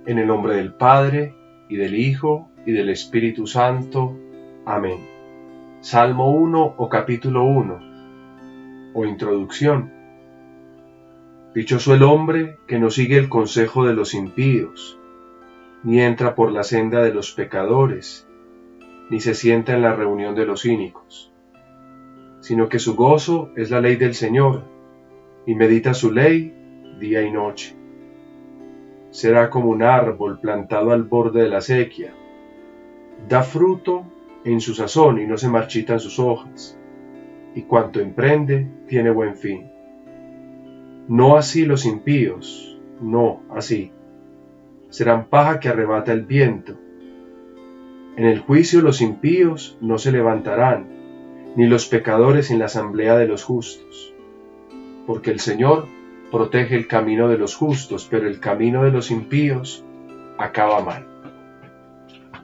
En el nombre del Padre, y del Hijo, y del Espíritu Santo. Amén. Salmo 1 o capítulo 1 o introducción. Dichoso el hombre que no sigue el consejo de los impíos, ni entra por la senda de los pecadores, ni se sienta en la reunión de los cínicos, sino que su gozo es la ley del Señor, y medita su ley día y noche. Será como un árbol plantado al borde de la acequia, da fruto en su sazón y no se marchitan sus hojas, y cuanto emprende tiene buen fin. No así los impíos, no así. Serán paja que arrebata el viento. En el juicio los impíos no se levantarán, ni los pecadores en la asamblea de los justos. Porque el Señor protege el camino de los justos, pero el camino de los impíos acaba mal.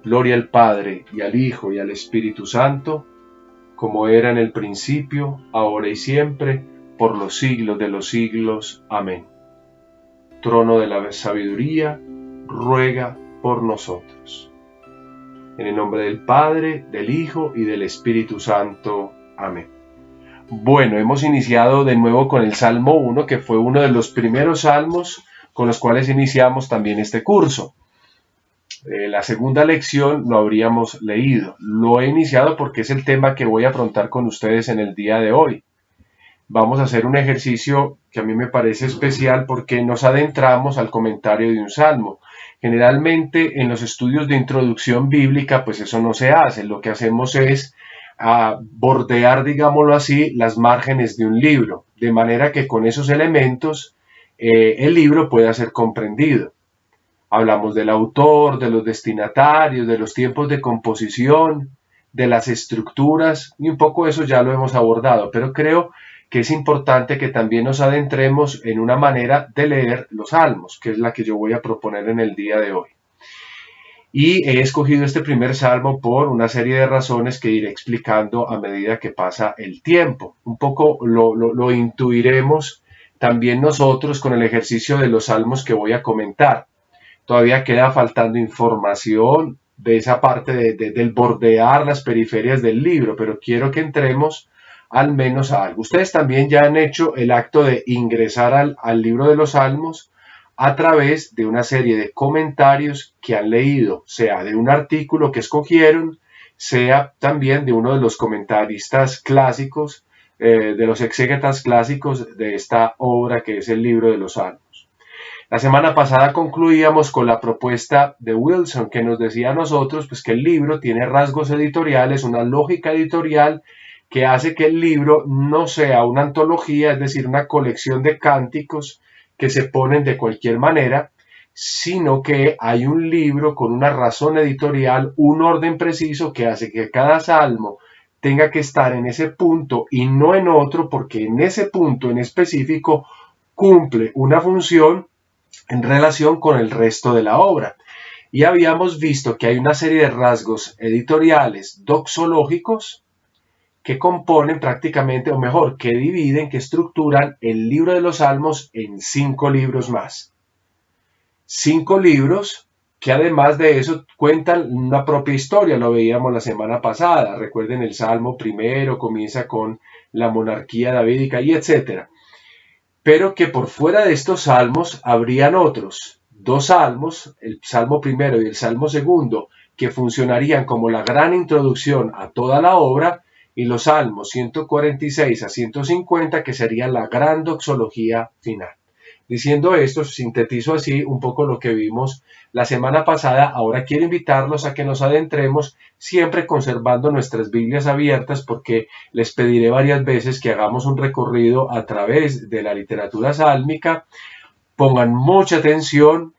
Gloria al Padre, y al Hijo, y al Espíritu Santo, como era en el principio, ahora y siempre, por los siglos de los siglos. Amén. Trono de la sabiduría, ruega por nosotros. En el nombre del Padre, del Hijo y del Espíritu Santo. Amén. Bueno, hemos iniciado de nuevo con el Salmo 1, que fue uno de los primeros salmos con los cuales iniciamos también este curso. La segunda lección lo habríamos leído. Lo he iniciado porque es el tema que voy a afrontar con ustedes en el día de hoy. Vamos a hacer un ejercicio que a mí me parece especial porque nos adentramos al comentario de un salmo. Generalmente en los estudios de introducción bíblica, pues eso no se hace. Lo que hacemos es bordear, digámoslo así, las márgenes de un libro, de manera que con esos elementos el libro pueda ser comprendido. Hablamos del autor, de los destinatarios, de los tiempos de composición, de las estructuras, y un poco eso ya lo hemos abordado, pero creo que es importante que también nos adentremos en una manera de leer los salmos, que es la que yo voy a proponer en el día de hoy. Y he escogido este primer salmo por una serie de razones que iré explicando a medida que pasa el tiempo. Un poco lo intuiremos también nosotros con el ejercicio de los salmos que voy a comentar. Todavía queda faltando información de esa parte del bordear las periferias del libro, pero quiero que entremos al menos a algo. Ustedes también ya han hecho el acto de ingresar al libro de los Salmos a través de una serie de comentarios que han leído, sea de un artículo que escogieron, sea también de uno de los comentaristas clásicos, de los exégetas clásicos de esta obra que es el libro de los Salmos. La semana pasada concluíamos con la propuesta de Wilson, que nos decía a nosotros pues, que el libro tiene rasgos editoriales, una lógica editorial que hace que el libro no sea una antología, es decir, una colección de cánticos que se ponen de cualquier manera, sino que hay un libro con una razón editorial, un orden preciso que hace que cada salmo tenga que estar en ese punto y no en otro, porque en ese punto en específico cumple una función en relación con el resto de la obra. Y habíamos visto que hay una serie de rasgos editoriales doxológicos que componen prácticamente, o mejor, que dividen, que estructuran el libro de los Salmos en 5 libros más. 5 libros que además de eso cuentan una propia historia, lo veíamos la semana pasada. Recuerden, el Salmo primero comienza con la monarquía davídica y etcétera. Pero que por fuera de estos salmos habrían otros, 2 salmos, el salmo primero y el salmo segundo, que funcionarían como la gran introducción a toda la obra, y los salmos 146 a 150, que serían la gran doxología final. Diciendo esto, sintetizo así un poco lo que vimos la semana pasada. Ahora quiero invitarlos a que nos adentremos, siempre conservando nuestras Biblias abiertas, porque les pediré varias veces que hagamos un recorrido a través de la literatura sálmica. Pongan mucha atención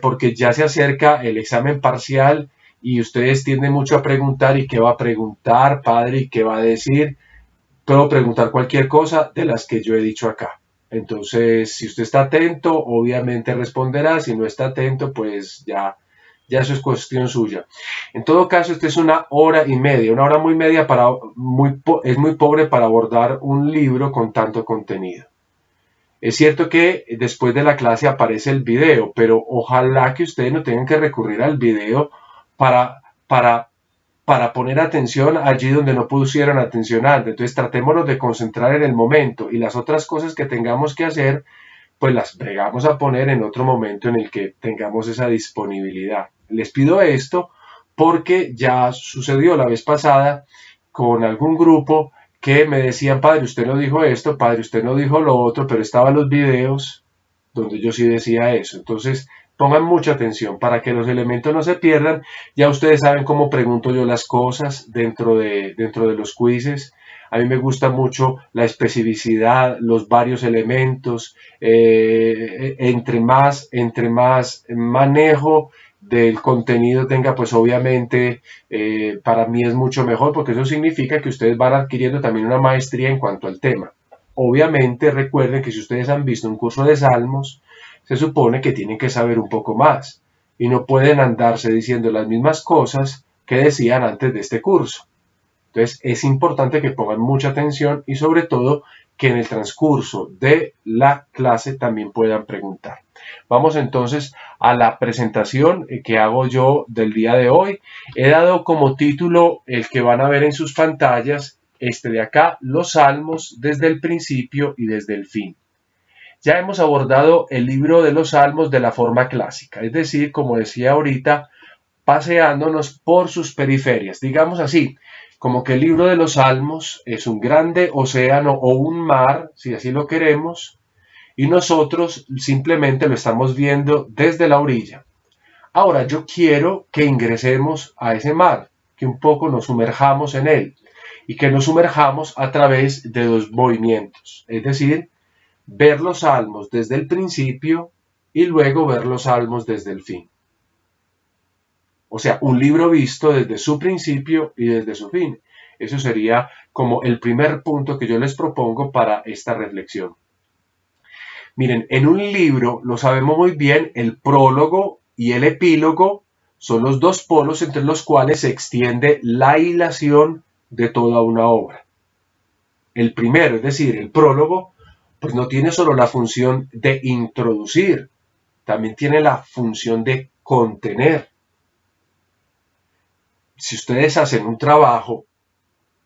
porque ya se acerca el examen parcial y ustedes tienden mucho a preguntar: ¿y qué va a preguntar, padre? ¿Y qué va a decir? Puedo preguntar cualquier cosa de las que yo he dicho acá. Entonces, si usted está atento, obviamente responderá. Si no está atento, pues ya eso es cuestión suya. En todo caso, esta es una hora y media. Una hora muy media es muy pobre para abordar un libro con tanto contenido. Es cierto que después de la clase aparece el video, pero ojalá que ustedes no tengan que recurrir al video para, para, para poner atención allí donde no pusieron atención antes. Entonces tratémonos de concentrar en el momento y las otras cosas que tengamos que hacer, pues las bregamos a poner en otro momento en el que tengamos esa disponibilidad. Les pido esto porque ya sucedió la vez pasada con algún grupo que me decían, padre, usted no dijo esto, padre, usted no dijo lo otro, pero estaban los videos donde yo sí decía eso. Entonces, pongan mucha atención para que los elementos no se pierdan. Ya ustedes saben cómo pregunto yo las cosas dentro de los quizzes. A mí me gusta mucho la especificidad, los varios elementos. Entre más manejo del contenido tenga, pues obviamente para mí es mucho mejor, porque eso significa que ustedes van adquiriendo también una maestría en cuanto al tema. Obviamente recuerden que si ustedes han visto un curso de Salmos, se supone que tienen que saber un poco más y no pueden andarse diciendo las mismas cosas que decían antes de este curso. Entonces es importante que pongan mucha atención y sobre todo que en el transcurso de la clase también puedan preguntar. Vamos entonces a la presentación que hago yo del día de hoy. He dado como título el que van a ver en sus pantallas, este de acá, los Salmos desde el principio y desde el fin. Ya hemos abordado el libro de los Salmos de la forma clásica, es decir, como decía ahorita, paseándonos por sus periferias, digamos así, como que el libro de los Salmos es un grande océano o un mar, si así lo queremos, y nosotros simplemente lo estamos viendo desde la orilla. Ahora yo quiero que ingresemos a ese mar, que un poco nos sumerjamos en él y que nos sumerjamos a través de dos movimientos, es decir, ver los salmos desde el principio y luego ver los salmos desde el fin. O sea, un libro visto desde su principio y desde su fin. Eso sería como el primer punto que yo les propongo para esta reflexión. Miren, en un libro, lo sabemos muy bien, el prólogo y el epílogo son los dos polos entre los cuales se extiende la hilación de toda una obra. El primero, es decir, el prólogo, pues no tiene solo la función de introducir, también tiene la función de contener. Si ustedes hacen un trabajo,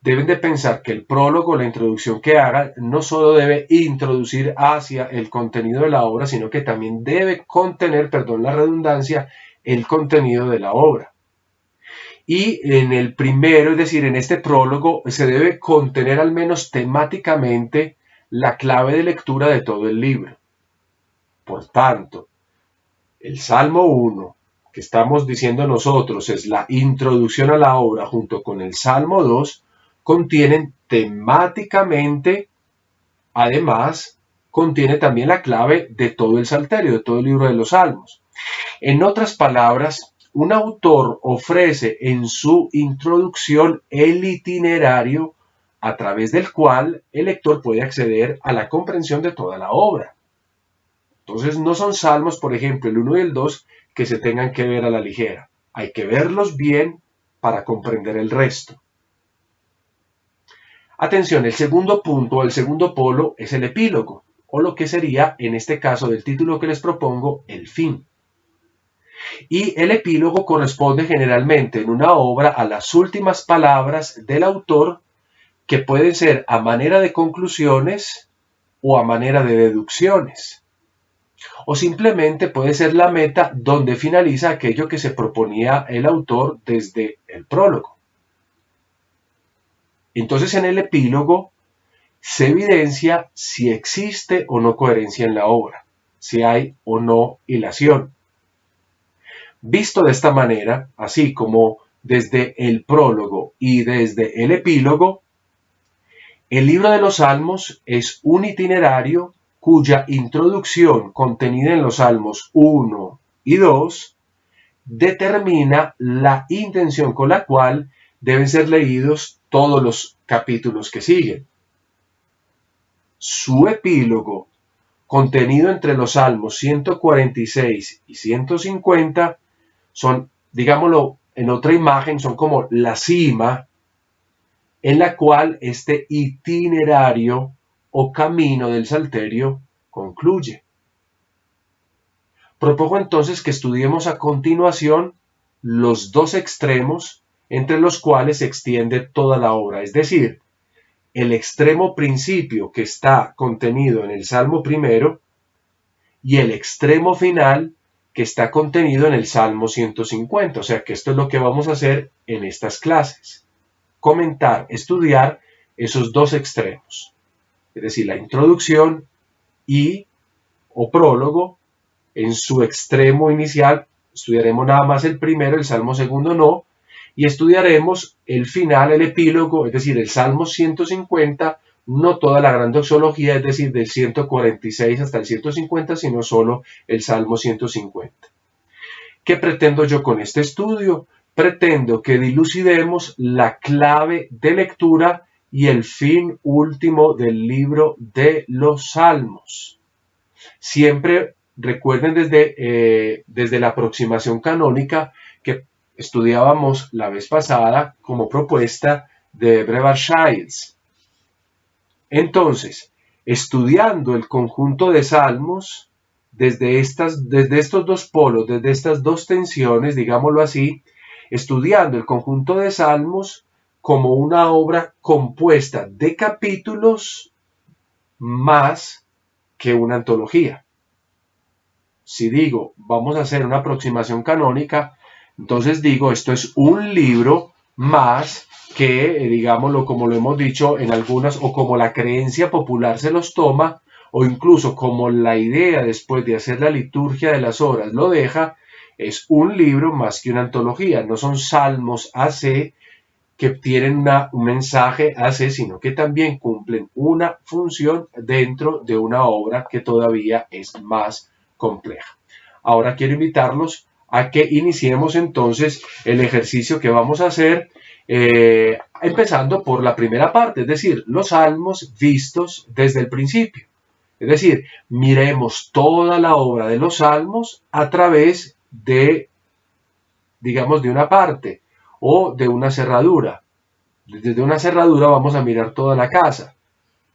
deben de pensar que el prólogo, la introducción que hagan, no solo debe introducir hacia el contenido de la obra, sino que también debe contener, perdón la redundancia, el contenido de la obra. Y en el primero, es decir, en este prólogo, se debe contener al menos temáticamente la clave de lectura de todo el libro. Por tanto, el Salmo 1, que estamos diciendo nosotros, es la introducción a la obra junto con el Salmo 2, contienen temáticamente, además, contiene también la clave de todo el Salterio, de todo el libro de los Salmos. En otras palabras, un autor ofrece en su introducción el itinerario a través del cual el lector puede acceder a la comprensión de toda la obra. Entonces no son salmos, por ejemplo, el 1 y el 2, que se tengan que ver a la ligera. Hay que verlos bien para comprender el resto. Atención, el segundo punto, el segundo polo es el epílogo, o lo que sería, en este caso del título que les propongo, el fin. Y el epílogo corresponde generalmente en una obra a las últimas palabras del autor, que pueden ser a manera de conclusiones o a manera de deducciones. O simplemente puede ser la meta donde finaliza aquello que se proponía el autor desde el prólogo. Entonces en el epílogo se evidencia si existe o no coherencia en la obra, si hay o no hilación. Visto de esta manera, así como desde el prólogo y desde el epílogo, el libro de los Salmos es un itinerario cuya introducción contenida en los Salmos 1 y 2 determina la intención con la cual deben ser leídos todos los capítulos que siguen. Su epílogo, contenido entre los Salmos 146 y 150, son, digámoslo en otra imagen, son como la cima en la cual este itinerario o camino del Salterio concluye. Propongo entonces que estudiemos a continuación los dos extremos entre los cuales se extiende toda la obra, es decir, el extremo principio que está contenido en el Salmo primero y el extremo final que está contenido en el Salmo 150. O sea que esto es lo que vamos a hacer en estas clases. Comentar, estudiar esos dos extremos. Es decir, la introducción o prólogo en su extremo inicial. Estudiaremos nada más el primero, el Salmo segundo no. Y estudiaremos el final, el epílogo, es decir, el Salmo 150, no toda la gran doxología, es decir, del 146 hasta el 150, sino solo el Salmo 150. ¿Qué pretendo yo con este estudio? Pretendo que dilucidemos la clave de lectura y el fin último del libro de los Salmos. Siempre recuerden desde la aproximación canónica que estudiábamos la vez pasada como propuesta de Brevar Childs. Entonces, estudiando el conjunto de salmos, desde estos dos polos, desde estas dos tensiones, digámoslo así, estudiando el conjunto de salmos como una obra compuesta de capítulos más que una antología. Si digo, vamos a hacer una aproximación canónica, entonces digo, esto es un libro más que, digámoslo, como lo hemos dicho en algunas, o como la creencia popular se los toma, o incluso como la idea después de hacer la liturgia de las horas lo deja, es un libro más que una antología. No son salmos AC que tienen un mensaje AC, sino que también cumplen una función dentro de una obra que todavía es más compleja. Ahora quiero invitarlos a que iniciemos entonces el ejercicio que vamos a hacer, empezando por la primera parte, es decir, los salmos vistos desde el principio. Es decir, miremos toda la obra de los salmos a través de, digamos, de una parte o de una cerradura. Desde una cerradura vamos a mirar toda la casa,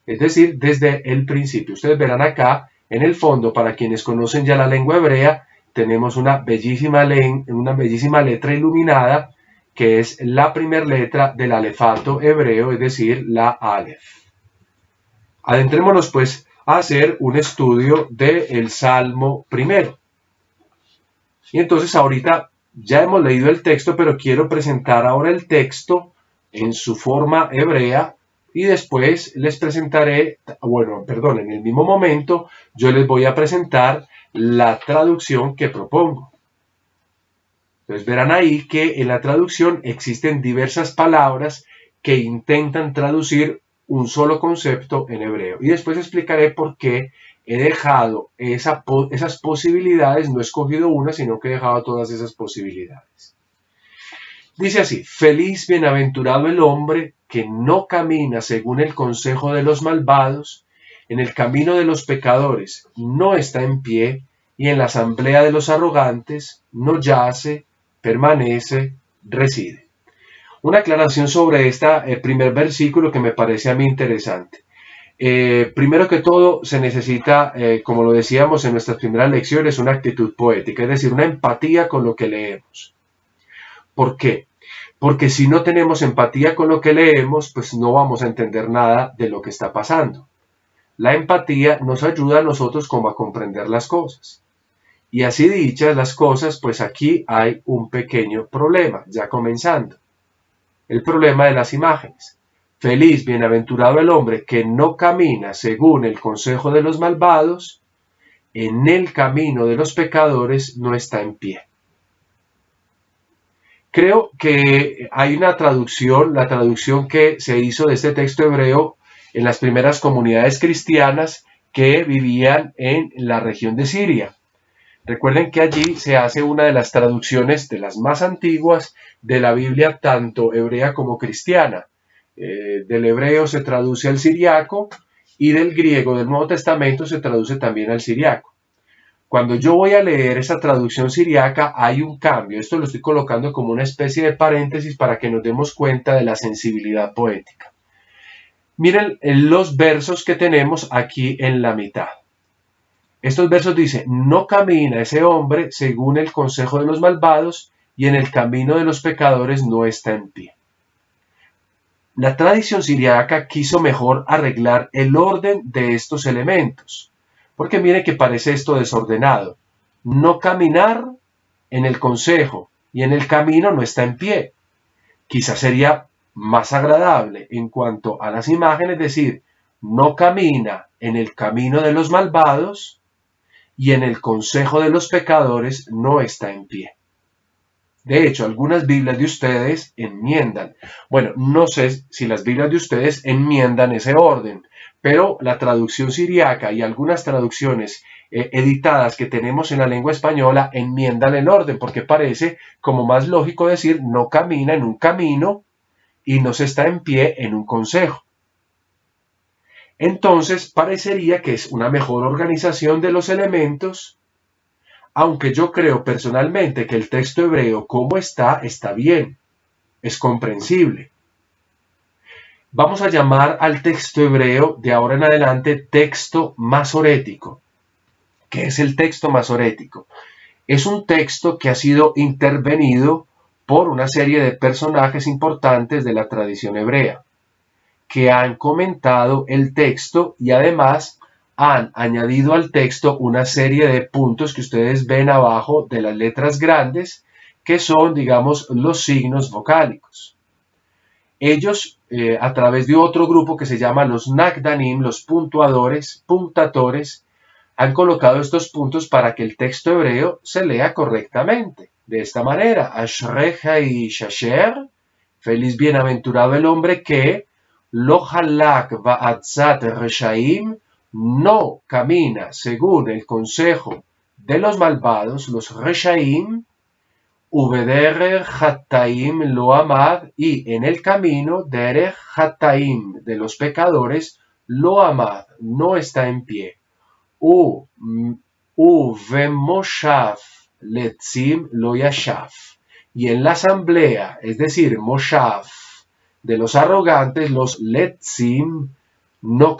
es decir, desde el principio. Ustedes verán acá, en el fondo, para quienes conocen ya la lengua hebrea, tenemos una bellísima letra iluminada, que es la primera letra del alefato hebreo, es decir, la Aleph. Adentrémonos pues a hacer un estudio del Salmo primero. Y entonces ahorita ya hemos leído el texto, pero quiero presentar ahora el texto en su forma hebrea y después les presentaré, en el mismo momento yo les voy a presentar la traducción que propongo. Entonces verán ahí que en la traducción existen diversas palabras que intentan traducir un solo concepto en hebreo. Y después explicaré por qué he dejado esas posibilidades, no he escogido una, sino que he dejado todas esas posibilidades. Dice así: feliz, bienaventurado el hombre que no camina según el consejo de los malvados, en el camino de los pecadores no está en pie, y en la asamblea de los arrogantes no yace, permanece, reside. Una aclaración sobre este primer versículo que me parece a mí interesante. Primero que todo, se necesita, como lo decíamos en nuestras primeras lecciones, una actitud poética, es decir, una empatía con lo que leemos. ¿Por qué? Porque si no tenemos empatía con lo que leemos, pues no vamos a entender nada de lo que está pasando. La empatía nos ayuda a nosotros como a comprender las cosas. Y así dichas las cosas, pues aquí hay un pequeño problema, ya comenzando. El problema de las imágenes. Feliz, bienaventurado el hombre que no camina según el consejo de los malvados, en el camino de los pecadores no está en pie. Creo que hay una traducción, la traducción que se hizo de este texto hebreo en las primeras comunidades cristianas que vivían en la región de Siria. Recuerden que allí se hace una de las traducciones de las más antiguas de la Biblia, tanto hebrea como cristiana. Del hebreo se traduce al siriaco y del griego del Nuevo Testamento se traduce también al siriaco. Cuando yo voy a leer esa traducción siriaca hay un cambio. Esto lo estoy colocando como una especie de paréntesis para que nos demos cuenta de la sensibilidad poética. Miren los versos que tenemos aquí en la mitad. Estos versos dicen, no camina ese hombre según el consejo de los malvados y en el camino de los pecadores no está en pie. La tradición siriaca quiso mejor arreglar el orden de estos elementos, porque mire que parece esto desordenado. No caminar en el consejo y en el camino no está en pie. Quizás sería más agradable en cuanto a las imágenes decir, no camina en el camino de los malvados y en el consejo de los pecadores no está en pie. De hecho, algunas Biblias de ustedes enmiendan. Bueno, no sé si las Biblias de ustedes enmiendan ese orden, pero la traducción siriaca y algunas traducciones editadas que tenemos en la lengua española enmiendan el orden, porque parece como más lógico decir no camina en un camino y no se está en pie en un consejo. Entonces, parecería que es una mejor organización de los elementos, aunque yo creo personalmente que el texto hebreo como está bien, es comprensible. Vamos a llamar al texto hebreo de ahora en adelante texto masorético. ¿Qué es el texto masorético? Es un texto que ha sido intervenido por una serie de personajes importantes de la tradición hebrea, que han comentado el texto y además han añadido al texto una serie de puntos que ustedes ven abajo de las letras grandes, que son, digamos, los signos vocálicos. Ellos, a través de otro grupo que se llama los Nagdanim, los puntatores, han colocado estos puntos para que el texto hebreo se lea correctamente. De esta manera, Ashrecha y Shasher, feliz bienaventurado el hombre que, Lo halak va'atzat reshaim, no camina según el consejo de los malvados, los reshaim, Ubederer Hataim lo amad, y en el camino Derech Hataim de los pecadores lo amad, no está en pie. Vemoshav letzim lo yashav, y en la asamblea, es decir, Moshav, de los arrogantes, los letzim, no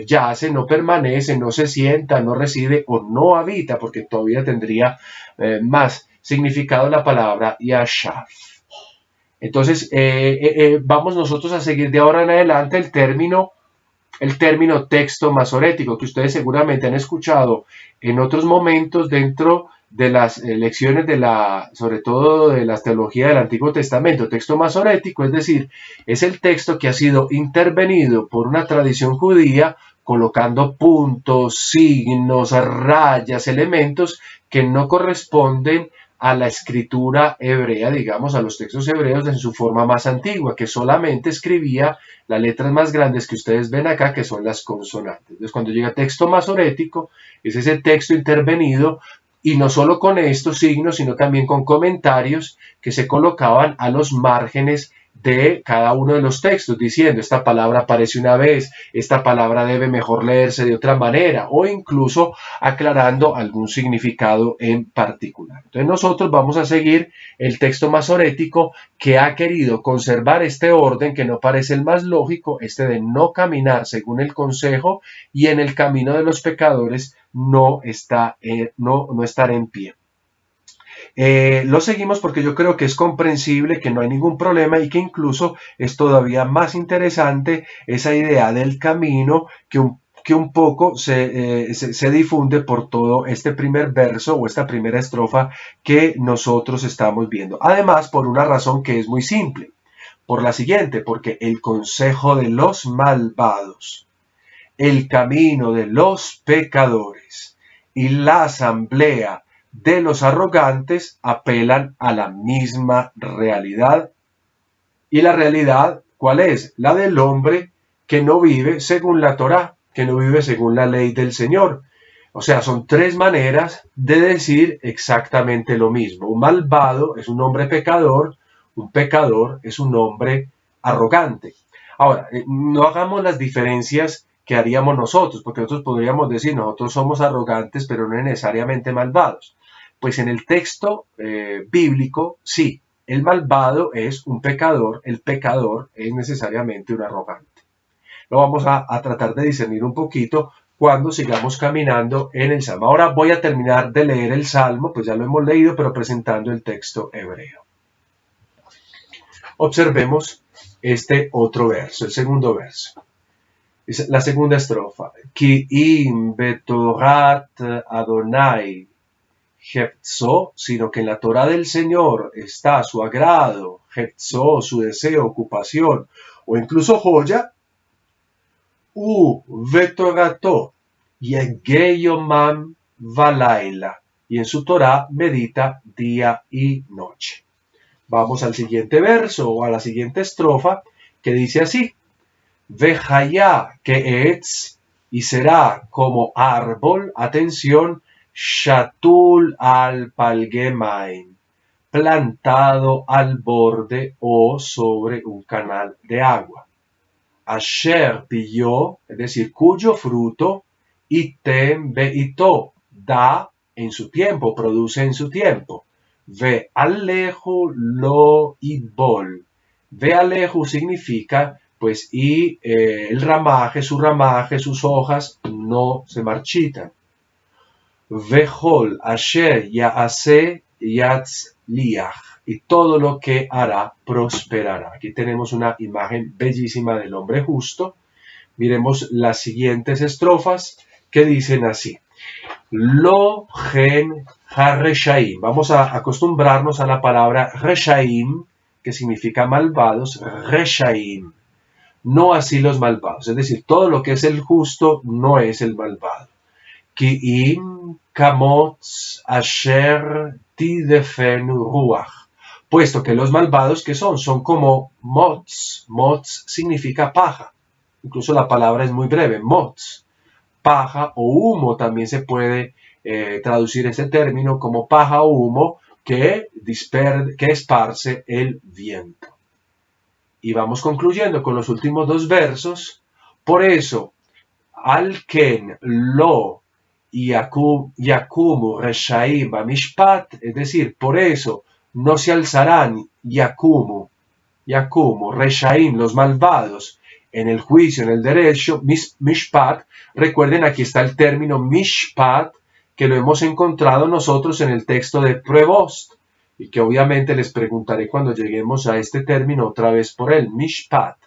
yace, no permanece, no se sienta, no reside o no habita, porque todavía tendría más significado la palabra yashav. Entonces, vamos nosotros a seguir de ahora en adelante el término texto masorético, que ustedes seguramente han escuchado en otros momentos dentro de las lecciones sobre todo de la teología del Antiguo Testamento. Texto masorético, es decir, es el texto que ha sido intervenido por una tradición judía colocando puntos, signos, rayas, elementos que no corresponden a la escritura hebrea, digamos, a los textos hebreos en su forma más antigua, que solamente escribía las letras más grandes que ustedes ven acá, que son las consonantes. Entonces, cuando llega texto masorético, es ese texto intervenido, y no solo con estos signos, sino también con comentarios que se colocaban a los márgenes de cada uno de los textos, diciendo esta palabra aparece una vez, esta palabra debe mejor leerse de otra manera, o incluso aclarando algún significado en particular. Entonces nosotros vamos a seguir el texto masorético, que ha querido conservar este orden que no parece el más lógico, este de no caminar según el consejo y en el camino de los pecadores no estar en pie. Lo seguimos porque yo creo que es comprensible, que no hay ningún problema y que incluso es todavía más interesante esa idea del camino que un poco se difunde por todo este primer verso o esta primera estrofa que nosotros estamos viendo. Además, por una razón que es muy simple, por la siguiente, porque el consejo de los malvados, el camino de los pecadores y la asamblea de los arrogantes apelan a la misma realidad. ¿Y la realidad cuál es? La del hombre que no vive según la Torá, que no vive según la ley del Señor. O sea, son tres maneras de decir exactamente lo mismo. Un malvado es un hombre pecador, un pecador es un hombre arrogante. Ahora, no hagamos las diferencias que haríamos nosotros, porque nosotros podríamos decir, nosotros somos arrogantes, pero no necesariamente malvados. Pues en el texto bíblico, sí, el malvado es un pecador, el pecador es necesariamente un arrogante. Lo vamos a tratar de discernir un poquito cuando sigamos caminando en el Salmo. Ahora voy a terminar de leer el Salmo, pues ya lo hemos leído, pero presentando el texto hebreo. Observemos este otro verso, el segundo verso. La segunda estrofa. Ki im betorat Adonai Hepzó, sino que en la Torah del Señor está su agrado, Hepzó, su deseo, ocupación, o incluso joya, vetorató, yegeyomam valaila, y en su Torah medita día y noche. Vamos al siguiente verso, o a la siguiente estrofa, que dice así, Vejaya que etz, y será como árbol, atención, shatul al palgemain, plantado al borde o sobre un canal de agua. Asher pilló, es decir, cuyo fruto, item beito, da en su tiempo, produce en su tiempo. Ve alejo lo ibol. Ve alejo significa, pues, y el ramaje, sus hojas no se marchitan. Vejol asher yaase yatzliach, y todo lo que hará prosperará. Aquí tenemos una imagen bellísima del hombre justo. Miremos las siguientes estrofas que dicen así. Lo gen ha-reshaim. Vamos a acostumbrarnos a la palabra reshaim, que significa malvados, reshaim. No así los malvados, es decir, todo lo que es el justo no es el malvado. Ki'im kamotz asher tidefen ruach. Puesto que los malvados que son como motz. Motz significa paja. Incluso la palabra es muy breve, motz. Paja o humo también se puede traducir ese término como paja o humo que esparce el viento. Y vamos concluyendo con los últimos dos versos. Por eso, al ken lo yakumu reshaim bamishpat, es decir, por eso no se alzarán yakumu, reshaim, los malvados, en el juicio, en el derecho, mishpat. Recuerden, aquí está el término mishpat, que lo hemos encontrado nosotros en el texto de Prevost, y que obviamente les preguntaré cuando lleguemos a este término otra vez por él, mishpat.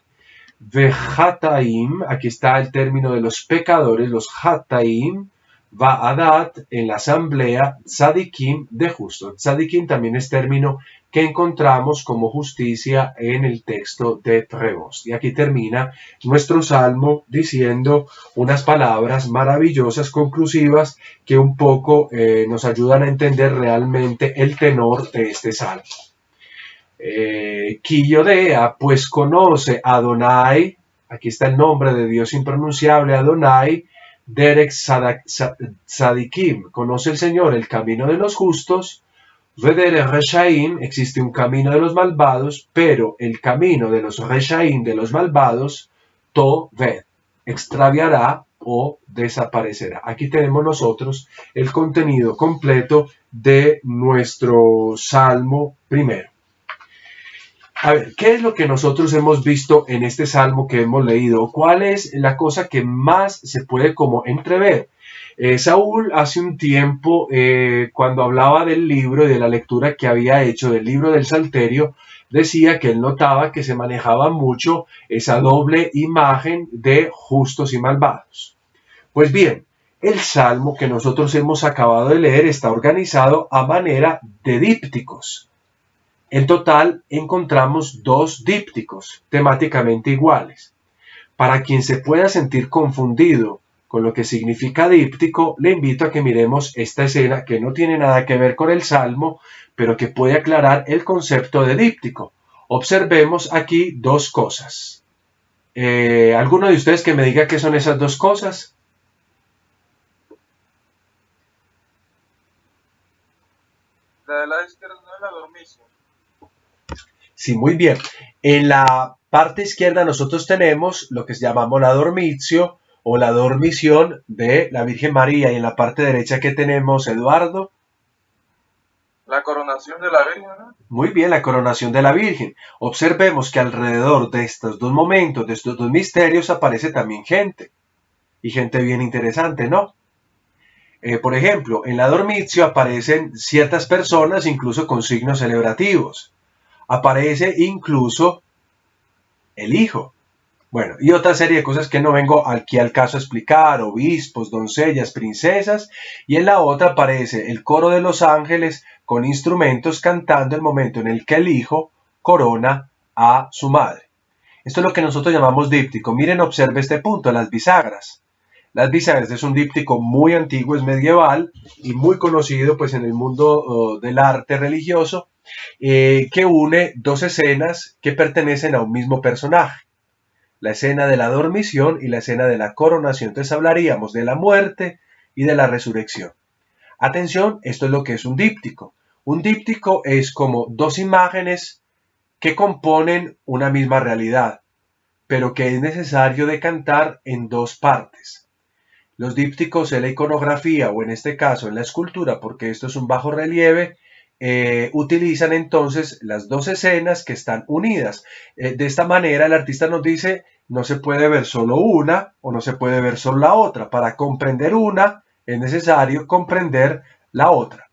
Vehataim, aquí está el término de los pecadores, los hataim, va'adat, en la asamblea, tzadikim, de justo. Tzadikim también es término que encontramos como justicia en el texto de Prevost. Y aquí termina nuestro salmo diciendo unas palabras maravillosas, conclusivas, que un poco nos ayudan a entender realmente el tenor de este salmo. Kiyodea, pues conoce Adonai, aquí está el nombre de Dios impronunciable, Adonai, Derek Tzadikim, conoce el Señor el camino de los justos, Vederek Reshaim, existe un camino de los malvados, pero el camino de los Reshaim, de los malvados, Toved, extraviará o desaparecerá. Aquí tenemos nosotros el contenido completo de nuestro Salmo primero. A ver, ¿qué es lo que nosotros hemos visto en este salmo que hemos leído? ¿Cuál es la cosa que más se puede como entrever? Saúl hace un tiempo, cuando hablaba del libro y de la lectura que había hecho del libro del Salterio, decía que él notaba que se manejaba mucho esa doble imagen de justos y malvados. Pues bien, el salmo que nosotros hemos acabado de leer está organizado a manera de dípticos. En total encontramos 2 dípticos temáticamente iguales. Para quien se pueda sentir confundido con lo que significa díptico, le invito a que miremos esta escena que no tiene nada que ver con el salmo, pero que puede aclarar el concepto de díptico. Observemos aquí 2 cosas. ¿Alguno de ustedes que me diga qué son esas 2 cosas? La de la izquierda no es la dormición. Sí, muy bien. En la parte izquierda nosotros tenemos lo que llamamos la dormitio o la dormición de la Virgen María. Y en la parte derecha, ¿qué tenemos, Eduardo? La coronación de la Virgen, ¿no? Muy bien, la coronación de la Virgen. Observemos que alrededor de estos 2 momentos, de estos 2 misterios, aparece también gente. y gente bien interesante, ¿no? Por ejemplo, en la Dormitio aparecen ciertas personas incluso con signos celebrativos. Aparece incluso el hijo. Bueno, y otra serie de cosas que no vengo aquí al caso a explicar, obispos, doncellas, princesas, y en la otra aparece el coro de los ángeles con instrumentos cantando el momento en el que el hijo corona a su madre. Esto es lo que nosotros llamamos díptico. Miren, observe este punto, las bisagras. Las bisagras es un díptico muy antiguo, es medieval y muy conocido pues en el mundo del arte religioso, que une dos escenas que pertenecen a un mismo personaje. La escena de la dormición y la escena de la coronación. Entonces hablaríamos de la muerte y de la resurrección. Atención, esto es lo que es un díptico. Un díptico es como dos imágenes que componen una misma realidad, pero que es necesario decantar en dos partes. Los dípticos en la iconografía, o en este caso en la escultura, porque esto es un bajo relieve, utilizan entonces las dos escenas que están unidas. De esta manera el artista nos dice, no se puede ver solo una o no se puede ver solo la otra. Para comprender una es necesario comprender la otra.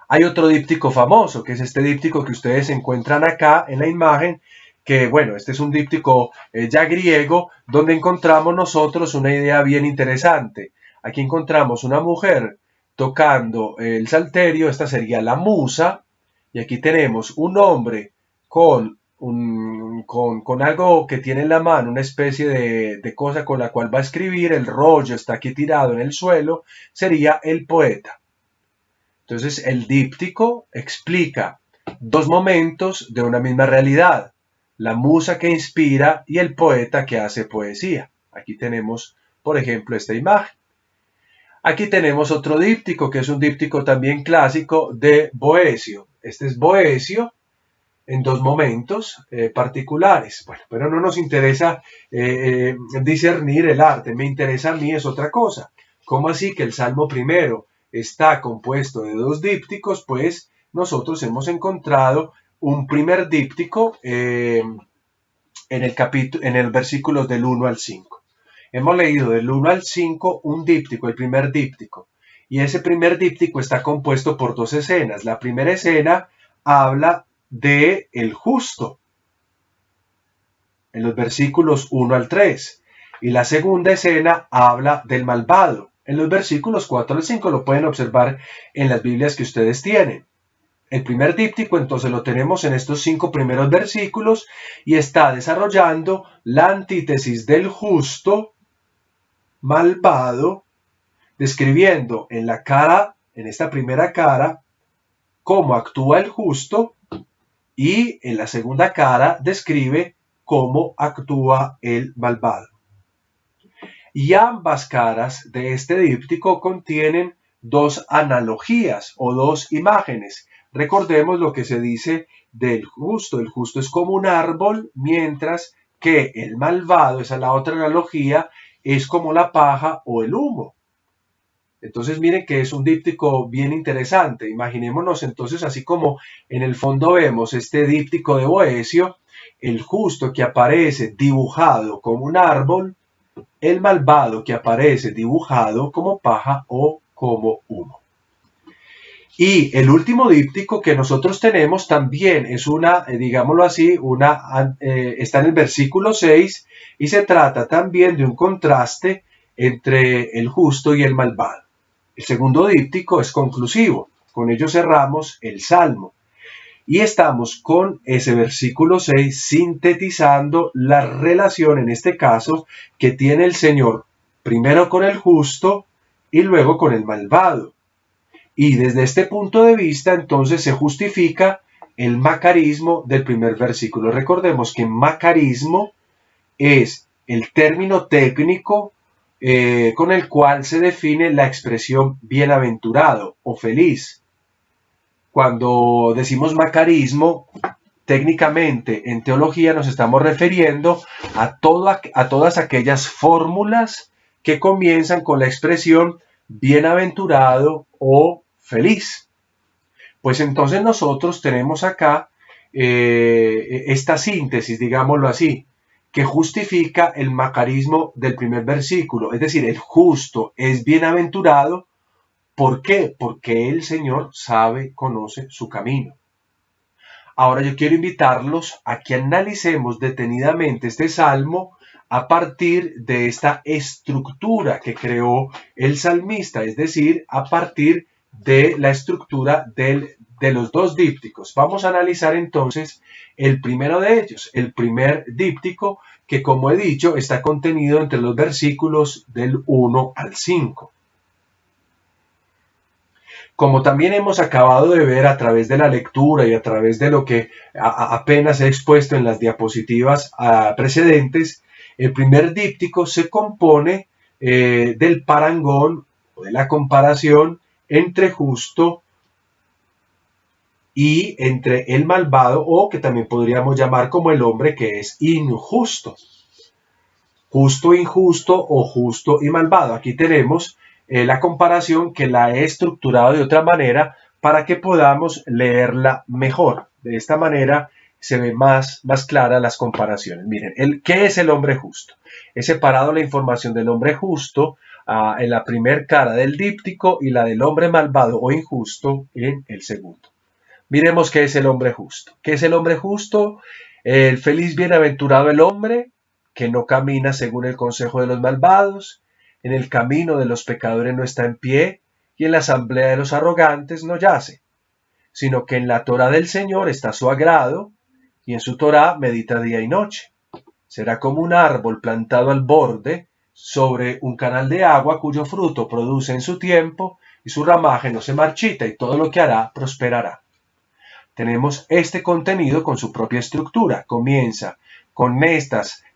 Hay otro díptico famoso, que es este díptico que ustedes encuentran acá en la imagen, que bueno, este es un díptico ya griego, donde encontramos nosotros una idea bien interesante. Aquí encontramos una mujer tocando el salterio, esta sería la musa, y aquí tenemos un hombre con algo que tiene en la mano, una especie de cosa con la cual va a escribir, el rollo está aquí tirado en el suelo, sería el poeta. Entonces el díptico explica dos momentos de una misma realidad, la musa que inspira y el poeta que hace poesía. Aquí tenemos, por ejemplo, esta imagen. Aquí tenemos otro díptico, que es un díptico también clásico de Boecio. Este es Boecio en dos momentos particulares. Bueno, pero no nos interesa discernir el arte, me interesa a mí es otra cosa. ¿Cómo así que el Salmo primero está compuesto de dos dípticos? Pues nosotros hemos encontrado un primer díptico en el versículo del 1 al 5. Hemos leído del 1 al 5 un díptico, el primer díptico. Y ese primer díptico está compuesto por dos escenas. La primera escena habla de el justo, en los versículos 1 al 3. Y la segunda escena habla del malvado, en los versículos 4 al 5. Lo pueden observar en las Biblias que ustedes tienen. El primer díptico entonces lo tenemos en estos 5 primeros versículos y está desarrollando la antítesis del justo malvado, describiendo en esta primera cara, cómo actúa el justo, y en la segunda cara describe cómo actúa el malvado. Y ambas caras de este díptico contienen dos analogías o dos imágenes. Recordemos lo que se dice del justo. El justo es como un árbol, mientras que el malvado, esa es la otra analogía, es como la paja o el humo. Entonces miren que es un díptico bien interesante. Imaginémonos entonces así como en el fondo vemos este díptico de Boecio, el justo que aparece dibujado como un árbol, el malvado que aparece dibujado como paja o como humo. Y el último díptico que nosotros tenemos también es digámoslo así, está en el versículo 6 y se trata también de un contraste entre el justo y el malvado. El segundo díptico es conclusivo, con ello cerramos el Salmo. Y estamos con ese versículo 6 sintetizando la relación, en este caso, que tiene el Señor, primero con el justo y luego con el malvado. Y desde este punto de vista, entonces, se justifica el macarismo del primer versículo. Recordemos que macarismo es el término técnico con el cual se define la expresión bienaventurado o feliz. Cuando decimos macarismo, técnicamente en teología nos estamos refiriendo a todas aquellas fórmulas que comienzan con la expresión bienaventurado o feliz. Pues entonces nosotros tenemos acá esta síntesis, digámoslo así, que justifica el macarismo del primer versículo, es decir, el justo es bienaventurado. ¿Por qué? Porque el Señor conoce su camino. Ahora yo quiero invitarlos a que analicemos detenidamente este salmo a partir de esta estructura que creó el salmista, es decir, a partir de la estructura de los dos dípticos. Vamos a analizar entonces el primero de ellos, el primer díptico, que como he dicho está contenido entre los versículos del 1 al 5. Como también hemos acabado de ver a través de la lectura y a través de lo que apenas he expuesto en las diapositivas precedentes, el primer díptico se compone del parangón o de la comparación entre justo y entre el malvado, o que también podríamos llamar como el hombre que es injusto. Justo, injusto o justo y malvado. Aquí tenemos la comparación que la he estructurado de otra manera para que podamos leerla mejor. De esta manera se ve más clara las comparaciones. Miren, ¿qué es el hombre justo? He separado la información del hombre justo en la primer cara del díptico y la del hombre malvado o injusto en el segundo. Miremos qué es el hombre justo. ¿Qué es el hombre justo? El feliz bienaventurado el hombre que no camina según el consejo de los malvados, en el camino de los pecadores no está en pie, y en la asamblea de los arrogantes no yace, sino que en la Torá del Señor está su agrado, y en su Torá medita día y noche. Será como un árbol plantado al borde sobre un canal de agua, cuyo fruto produce en su tiempo, y su ramaje no se marchita, y todo lo que hará prosperará. Tenemos este contenido con su propia estructura. Comienza con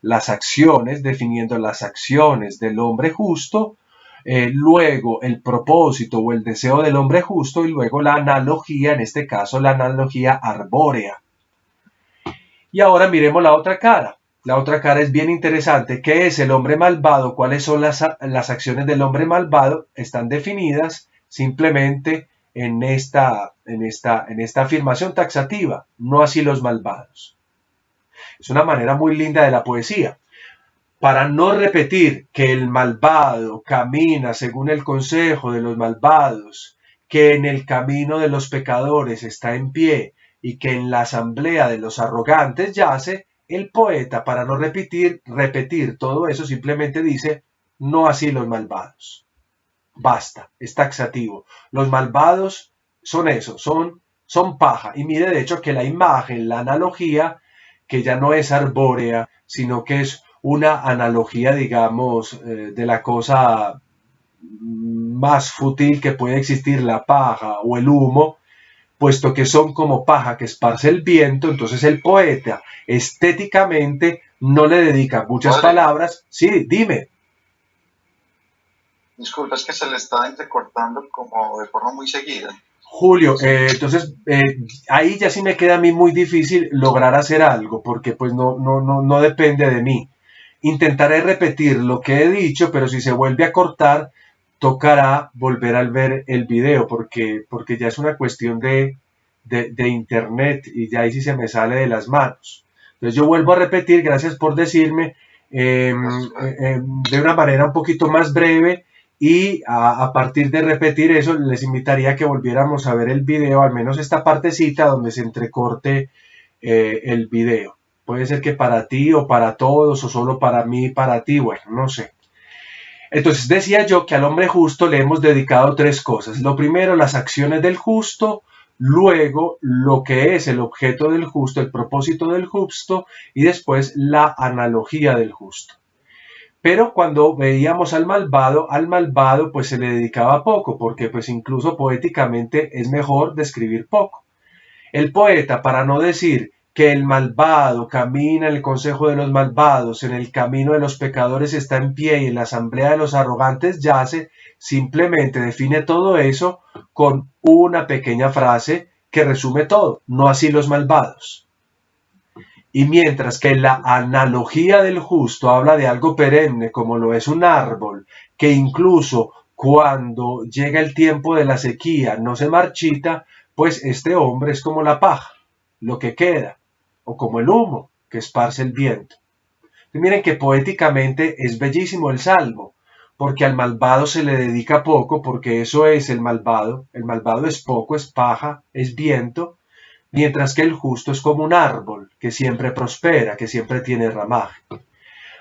las acciones, definiendo las acciones del hombre justo, luego el propósito o el deseo del hombre justo, y luego la analogía, en este caso la analogía arbórea. Y ahora miremos la otra cara. La otra cara es bien interesante. ¿Qué es el hombre malvado? ¿Cuáles son las acciones del hombre malvado? Están definidas simplemente en esta afirmación taxativa, no así los malvados. Es una manera muy linda de la poesía. Para no repetir que el malvado camina según el consejo de los malvados, que en el camino de los pecadores está en pie y que en la asamblea de los arrogantes yace, el poeta, para no repetir todo eso, simplemente dice, no así los malvados. Basta, es taxativo. Los malvados son eso, son paja. Y mire, de hecho, que la imagen, la analogía, que ya no es arbórea, sino que es una analogía, digamos, de la cosa más fútil que puede existir, la paja o el humo, puesto que son como paja que esparce el viento. Entonces el poeta estéticamente no le dedica muchas palabras. Sí, dime. Disculpa, es que se le está entrecortando como de forma muy seguida. Julio, entonces ahí ya sí me queda a mí muy difícil lograr hacer algo, porque pues no depende de mí. Intentaré repetir lo que he dicho, pero si se vuelve a cortar, tocará volver a ver el video, porque ya es una cuestión de internet y ya ahí sí se me sale de las manos. Entonces yo vuelvo a repetir, gracias por decirme, de una manera un poquito más breve, y a partir de repetir eso les invitaría a que volviéramos a ver el video, al menos esta partecita donde se entrecorte el video. Puede ser que para ti o para todos o solo para mí y para ti, bueno, no sé. Entonces decía yo que al hombre justo le hemos dedicado tres cosas. Lo primero, las acciones del justo, luego lo que es el objeto del justo, el propósito del justo, y después la analogía del justo. Pero cuando veíamos al malvado pues se le dedicaba poco, porque pues incluso poéticamente es mejor describir poco. El poeta, para no decir que el malvado camina en el consejo de los malvados, en el camino de los pecadores está en pie y en la asamblea de los arrogantes yace, simplemente define todo eso con una pequeña frase que resume todo, no así los malvados. Y mientras que la analogía del justo habla de algo perenne, como lo es un árbol, que incluso cuando llega el tiempo de la sequía no se marchita, pues este hombre es como la paja, lo que queda, o como el humo que esparce el viento. Miren que poéticamente es bellísimo el Salmo, porque al malvado se le dedica poco, porque eso es el malvado es poco, es paja, es viento, mientras que el justo es como un árbol que siempre prospera, que siempre tiene ramaje.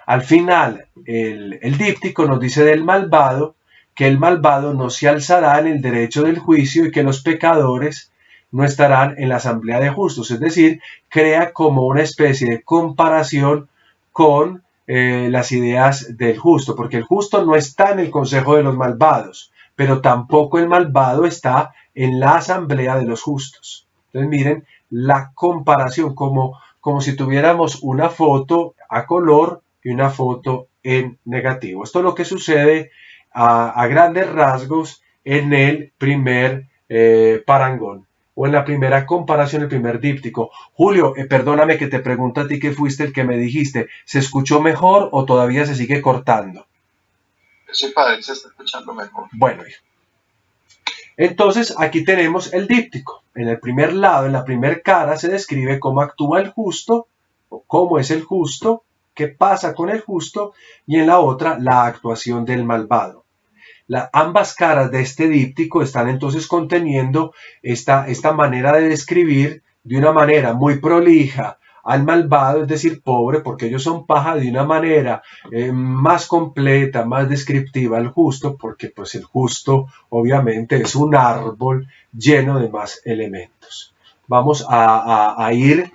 Al final, el díptico nos dice del malvado que el malvado no se alzará en el derecho del juicio y que los pecadores no estarán en la asamblea de justos. Es decir, crea como una especie de comparación con las ideas del justo, porque el justo no está en el consejo de los malvados, pero tampoco el malvado está en la asamblea de los justos. Entonces miren la comparación, como si tuviéramos una foto a color y una foto en negativo. Esto es lo que sucede a grandes rasgos en el primer parangón o en la primera comparación, el primer díptico. Julio, perdóname que te pregunto a ti que fuiste el que me dijiste, ¿se escuchó mejor o todavía se sigue cortando? Sí, padre, se está escuchando mejor. Bueno, entonces aquí tenemos el díptico. En el primer lado, en la primera cara, se describe cómo actúa el justo, o cómo es el justo, qué pasa con el justo, y en la otra, la actuación del malvado. Ambas caras de este díptico están entonces conteniendo esta manera de describir de una manera muy prolija al malvado, es decir, pobre, porque ellos son paja, de una manera más completa, más descriptiva al justo, porque pues el justo obviamente es un árbol lleno de más elementos. Vamos a ir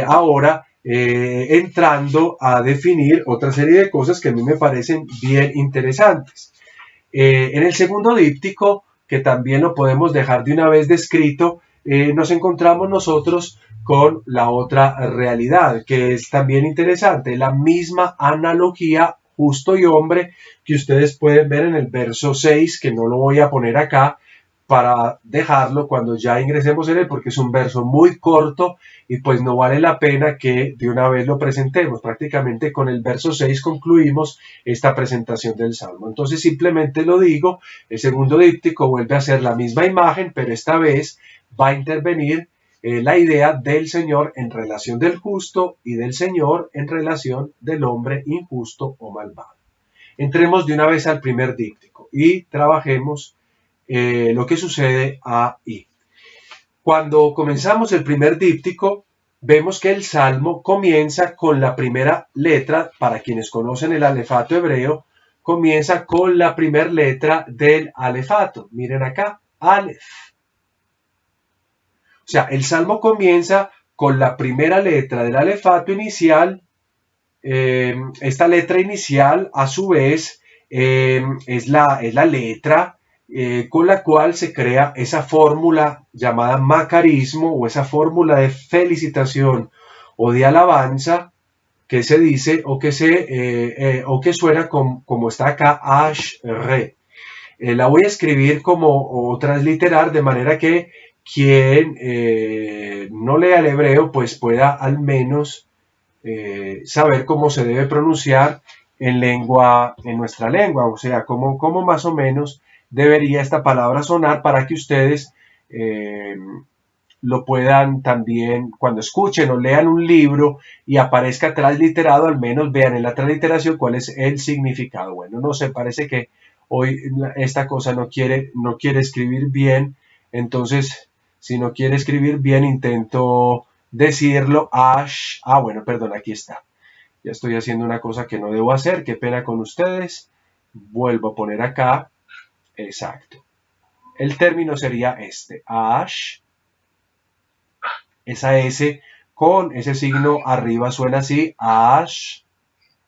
ahora entrando a definir otra serie de cosas que a mí me parecen bien interesantes. En el segundo díptico, que también lo podemos dejar de una vez descrito, nos encontramos nosotros con la otra realidad, que es también interesante, la misma analogía justo y hombre que ustedes pueden ver en el verso 6, que no lo voy a poner acá, para dejarlo cuando ya ingresemos en él, porque es un verso muy corto y pues no vale la pena que de una vez lo presentemos. Prácticamente con el verso 6 concluimos esta presentación del Salmo. Entonces simplemente lo digo, el segundo díptico vuelve a ser la misma imagen, pero esta vez va a intervenir la idea del Señor en relación del justo y del Señor en relación del hombre injusto o malvado. Entremos de una vez al primer díptico y trabajemos lo que sucede ahí. Cuando comenzamos el primer díptico, vemos que el Salmo comienza con la primera letra, para quienes conocen el alefato hebreo, comienza con la primera letra del alefato. Miren acá, Aleph. O sea, el Salmo comienza con la primera letra del alefato inicial. Esta letra inicial, a su vez, es la letra con la cual se crea esa fórmula llamada macarismo o esa fórmula de felicitación o de alabanza que se dice o que suena como está acá, Ash-Re. La voy a escribir o transliterar de manera que quien no lea el hebreo pues pueda al menos saber cómo se debe pronunciar en nuestra lengua, o sea, cómo más o menos debería esta palabra sonar para que ustedes lo puedan también, cuando escuchen o lean un libro y aparezca transliterado, al menos vean en la transliteración cuál es el significado. Bueno, no sé, parece que hoy esta cosa no quiere escribir bien, entonces si no quiere escribir bien intento decirlo. Bueno, perdón, aquí está. Ya estoy haciendo una cosa que no debo hacer, qué pena con ustedes. Vuelvo a poner acá. Exacto. El término sería este. Esa S con ese signo arriba suena así.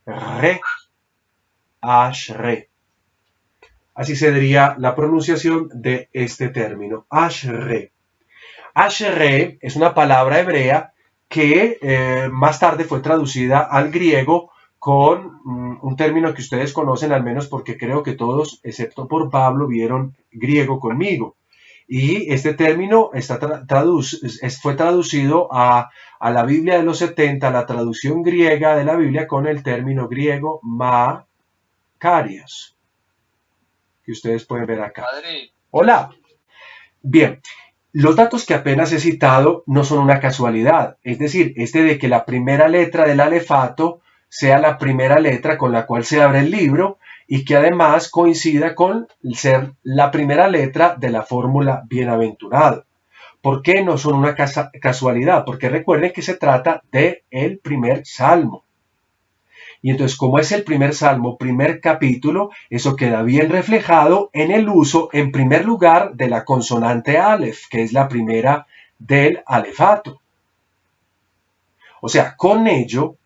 Re. Re. Así sería la pronunciación de este término. Re. Asheré es una palabra hebrea que más tarde fue traducida al griego con un término que ustedes conocen, al menos porque creo que todos, excepto por Pablo, vieron griego conmigo. Y este término fue traducido a la Biblia de los 70, la traducción griega de la Biblia, con el término griego Makarios, que ustedes pueden ver acá. Padre. Hola. Bien. Los datos que apenas he citado no son una casualidad, es decir, de que la primera letra del alefato sea la primera letra con la cual se abre el libro y que además coincida con ser la primera letra de la fórmula bienaventurado. ¿Por qué no son una casualidad? Porque recuerden que se trata del primer salmo. Y entonces, como es el primer salmo, primer capítulo, eso queda bien reflejado en el uso, en primer lugar, de la consonante Aleph, que es la primera del alefato. O sea, con ello,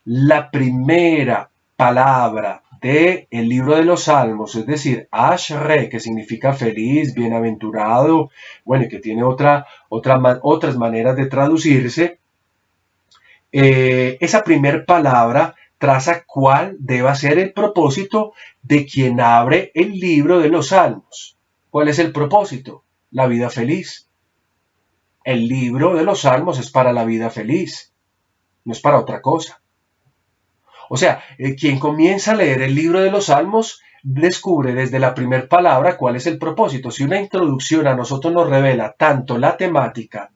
la primera palabra del libro de los Salmos, es decir, Ashre, que significa feliz, bienaventurado, bueno, y que tiene otras maneras de traducirse, esa primera palabra traza cuál deba ser el propósito de quien abre el libro de los Salmos. ¿Cuál es el propósito? La vida feliz. El libro de los Salmos es para la vida feliz, no es para otra cosa. O sea, quien comienza a leer el libro de los Salmos descubre desde la primera palabra cuál es el propósito. Si una introducción a nosotros nos revela tanto la temática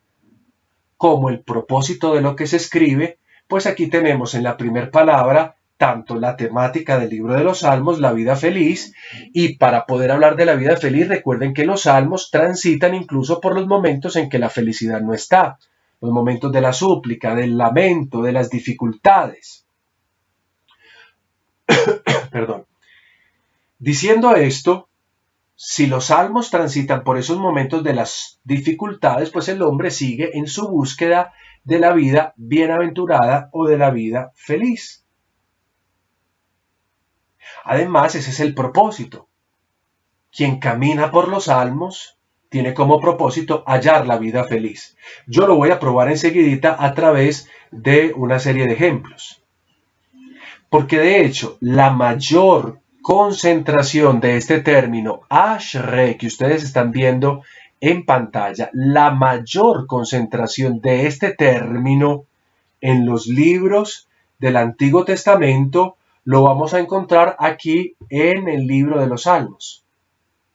como el propósito de lo que se escribe, pues aquí tenemos en la primera palabra tanto la temática del libro de los Salmos, la vida feliz, y para poder hablar de la vida feliz, recuerden que los Salmos transitan incluso por los momentos en que la felicidad no está, los momentos de la súplica, del lamento, de las dificultades. Perdón. Diciendo esto, si los salmos transitan por esos momentos de las dificultades, pues el hombre sigue en su búsqueda de la vida bienaventurada o de la vida feliz. Además, ese es el propósito. Quien camina por los salmos tiene como propósito hallar la vida feliz. Yo lo voy a probar enseguidita a través de una serie de ejemplos. Porque de hecho, la mayor concentración de este término Ashre que ustedes están viendo en pantalla, la mayor concentración de este término en los libros del Antiguo Testamento lo vamos a encontrar aquí en el libro de los Salmos.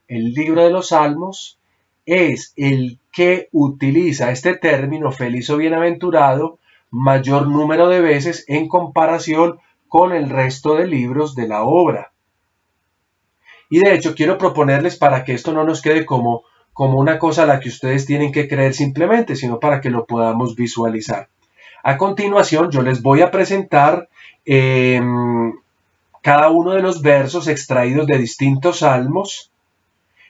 El libro de los Salmos es el que utiliza este término feliz o bienaventurado mayor número de veces en comparación con el resto de libros de la obra. Y de hecho quiero proponerles para que esto no nos quede como una cosa a la que ustedes tienen que creer simplemente, sino para que lo podamos visualizar. A continuación yo les voy a presentar cada uno de los versos extraídos de distintos salmos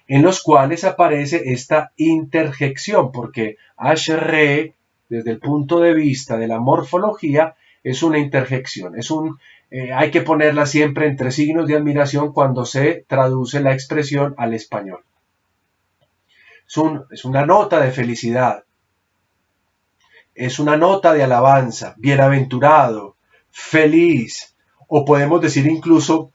en los cuales aparece esta interjección, porque Ashre, desde el punto de vista de la morfología, es una interjección, hay que ponerla siempre entre signos de admiración cuando se traduce la expresión al español. Es una nota de felicidad, es una nota de alabanza, bienaventurado, feliz, o podemos decir incluso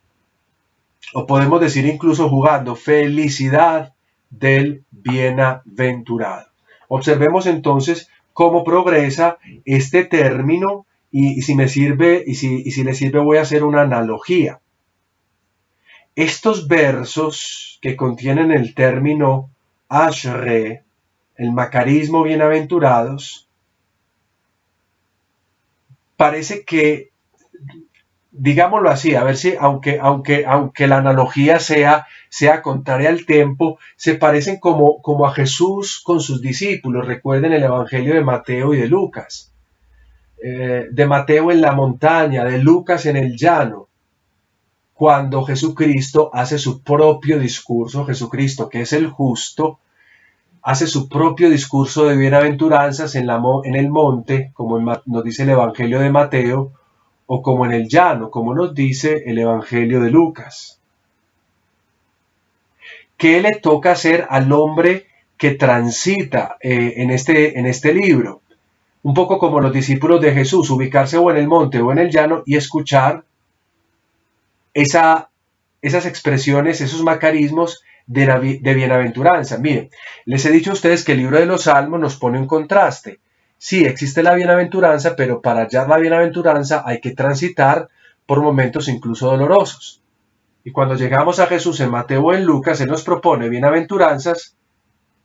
jugando, felicidad del bienaventurado. Observemos entonces cómo progresa este término y si me sirve, y si les sirve voy a hacer una analogía. Estos versos que contienen el término Ashre, el macarismo bienaventurados, parece que, digámoslo así, a ver si, aunque la analogía sea contraria al tiempo, se parecen como a Jesús con sus discípulos. Recuerden el Evangelio de Mateo y de Lucas. De Mateo en la montaña, de Lucas en el llano, cuando Jesucristo hace su propio discurso, Jesucristo que es el justo, hace su propio discurso de bienaventuranzas en el monte, como nos dice el Evangelio de Mateo, o como en el llano, como nos dice el Evangelio de Lucas. ¿Qué le toca hacer al hombre que transita en este libro? Un poco como los discípulos de Jesús, ubicarse o en el monte o en el llano y escuchar esas expresiones, esos macarismos de bienaventuranza. Miren, les he dicho a ustedes que el libro de los Salmos nos pone un contraste. Sí, existe la bienaventuranza, pero para hallar la bienaventuranza hay que transitar por momentos incluso dolorosos. Y cuando llegamos a Jesús en Mateo o en Lucas, Él nos propone bienaventuranzas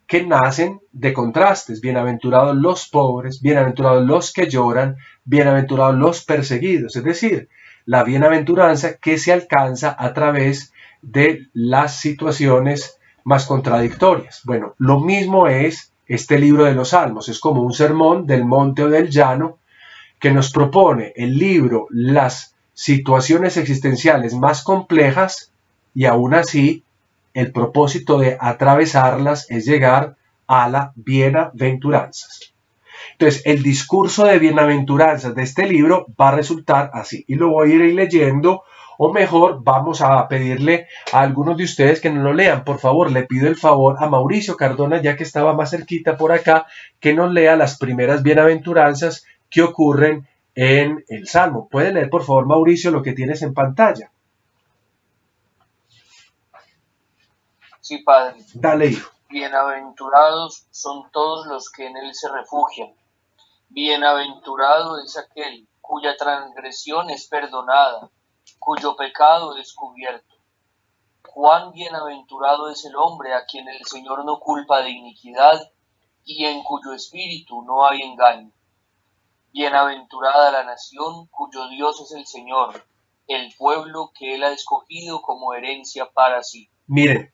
que nacen de contrastes. Bienaventurados los pobres, bienaventurados los que lloran, bienaventurados los perseguidos. Es decir, la bienaventuranza que se alcanza a través de las situaciones más contradictorias. Bueno, lo mismo es este libro de los Salmos, es como un sermón del monte o del llano que nos propone el libro las situaciones existenciales más complejas y aún así el propósito de atravesarlas es llegar a la bienaventuranzas. Entonces, el discurso de bienaventuranzas de este libro va a resultar así, y lo voy a ir leyendo, o mejor, vamos a pedirle a algunos de ustedes que nos lo lean. Por favor, le pido el favor a Mauricio Cardona, ya que estaba más cerquita por acá, que nos lea las primeras bienaventuranzas que ocurren en el Salmo. ¿Puede leer, por favor, Mauricio, lo que tienes en pantalla? Sí, Padre. Dale, hijo. Bienaventurados son todos los que en él se refugian. Bienaventurado es aquel cuya transgresión es perdonada, cuyo pecado es cubierto. Cuán bienaventurado es el hombre a quien el Señor no culpa de iniquidad y en cuyo espíritu no hay engaño. Bienaventurada la nación cuyo Dios es el Señor, el pueblo que él ha escogido como herencia para sí. Miren,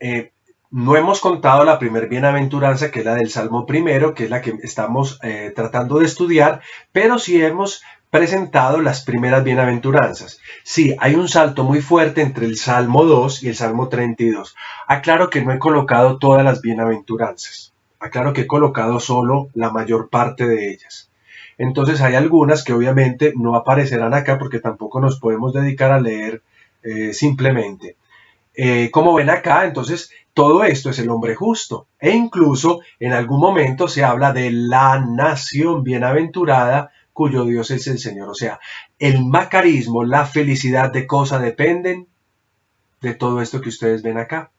no hemos contado la primer bienaventuranza, que es la del Salmo primero, que es la que estamos tratando de estudiar, pero sí hemos presentado las primeras bienaventuranzas. Sí, hay un salto muy fuerte entre el Salmo 2 y el Salmo 32. Aclaro que no he colocado todas las bienaventuranzas. Aclaro que he colocado solo la mayor parte de ellas. Entonces hay algunas que obviamente no aparecerán acá porque tampoco nos podemos dedicar a leer simplemente. Como ven acá, entonces todo esto es el hombre justo, e incluso en algún momento se habla de la nación bienaventurada cuyo Dios es el Señor. O sea, el macarismo, la felicidad, ¿de cosa dependen? De todo esto que ustedes ven acá.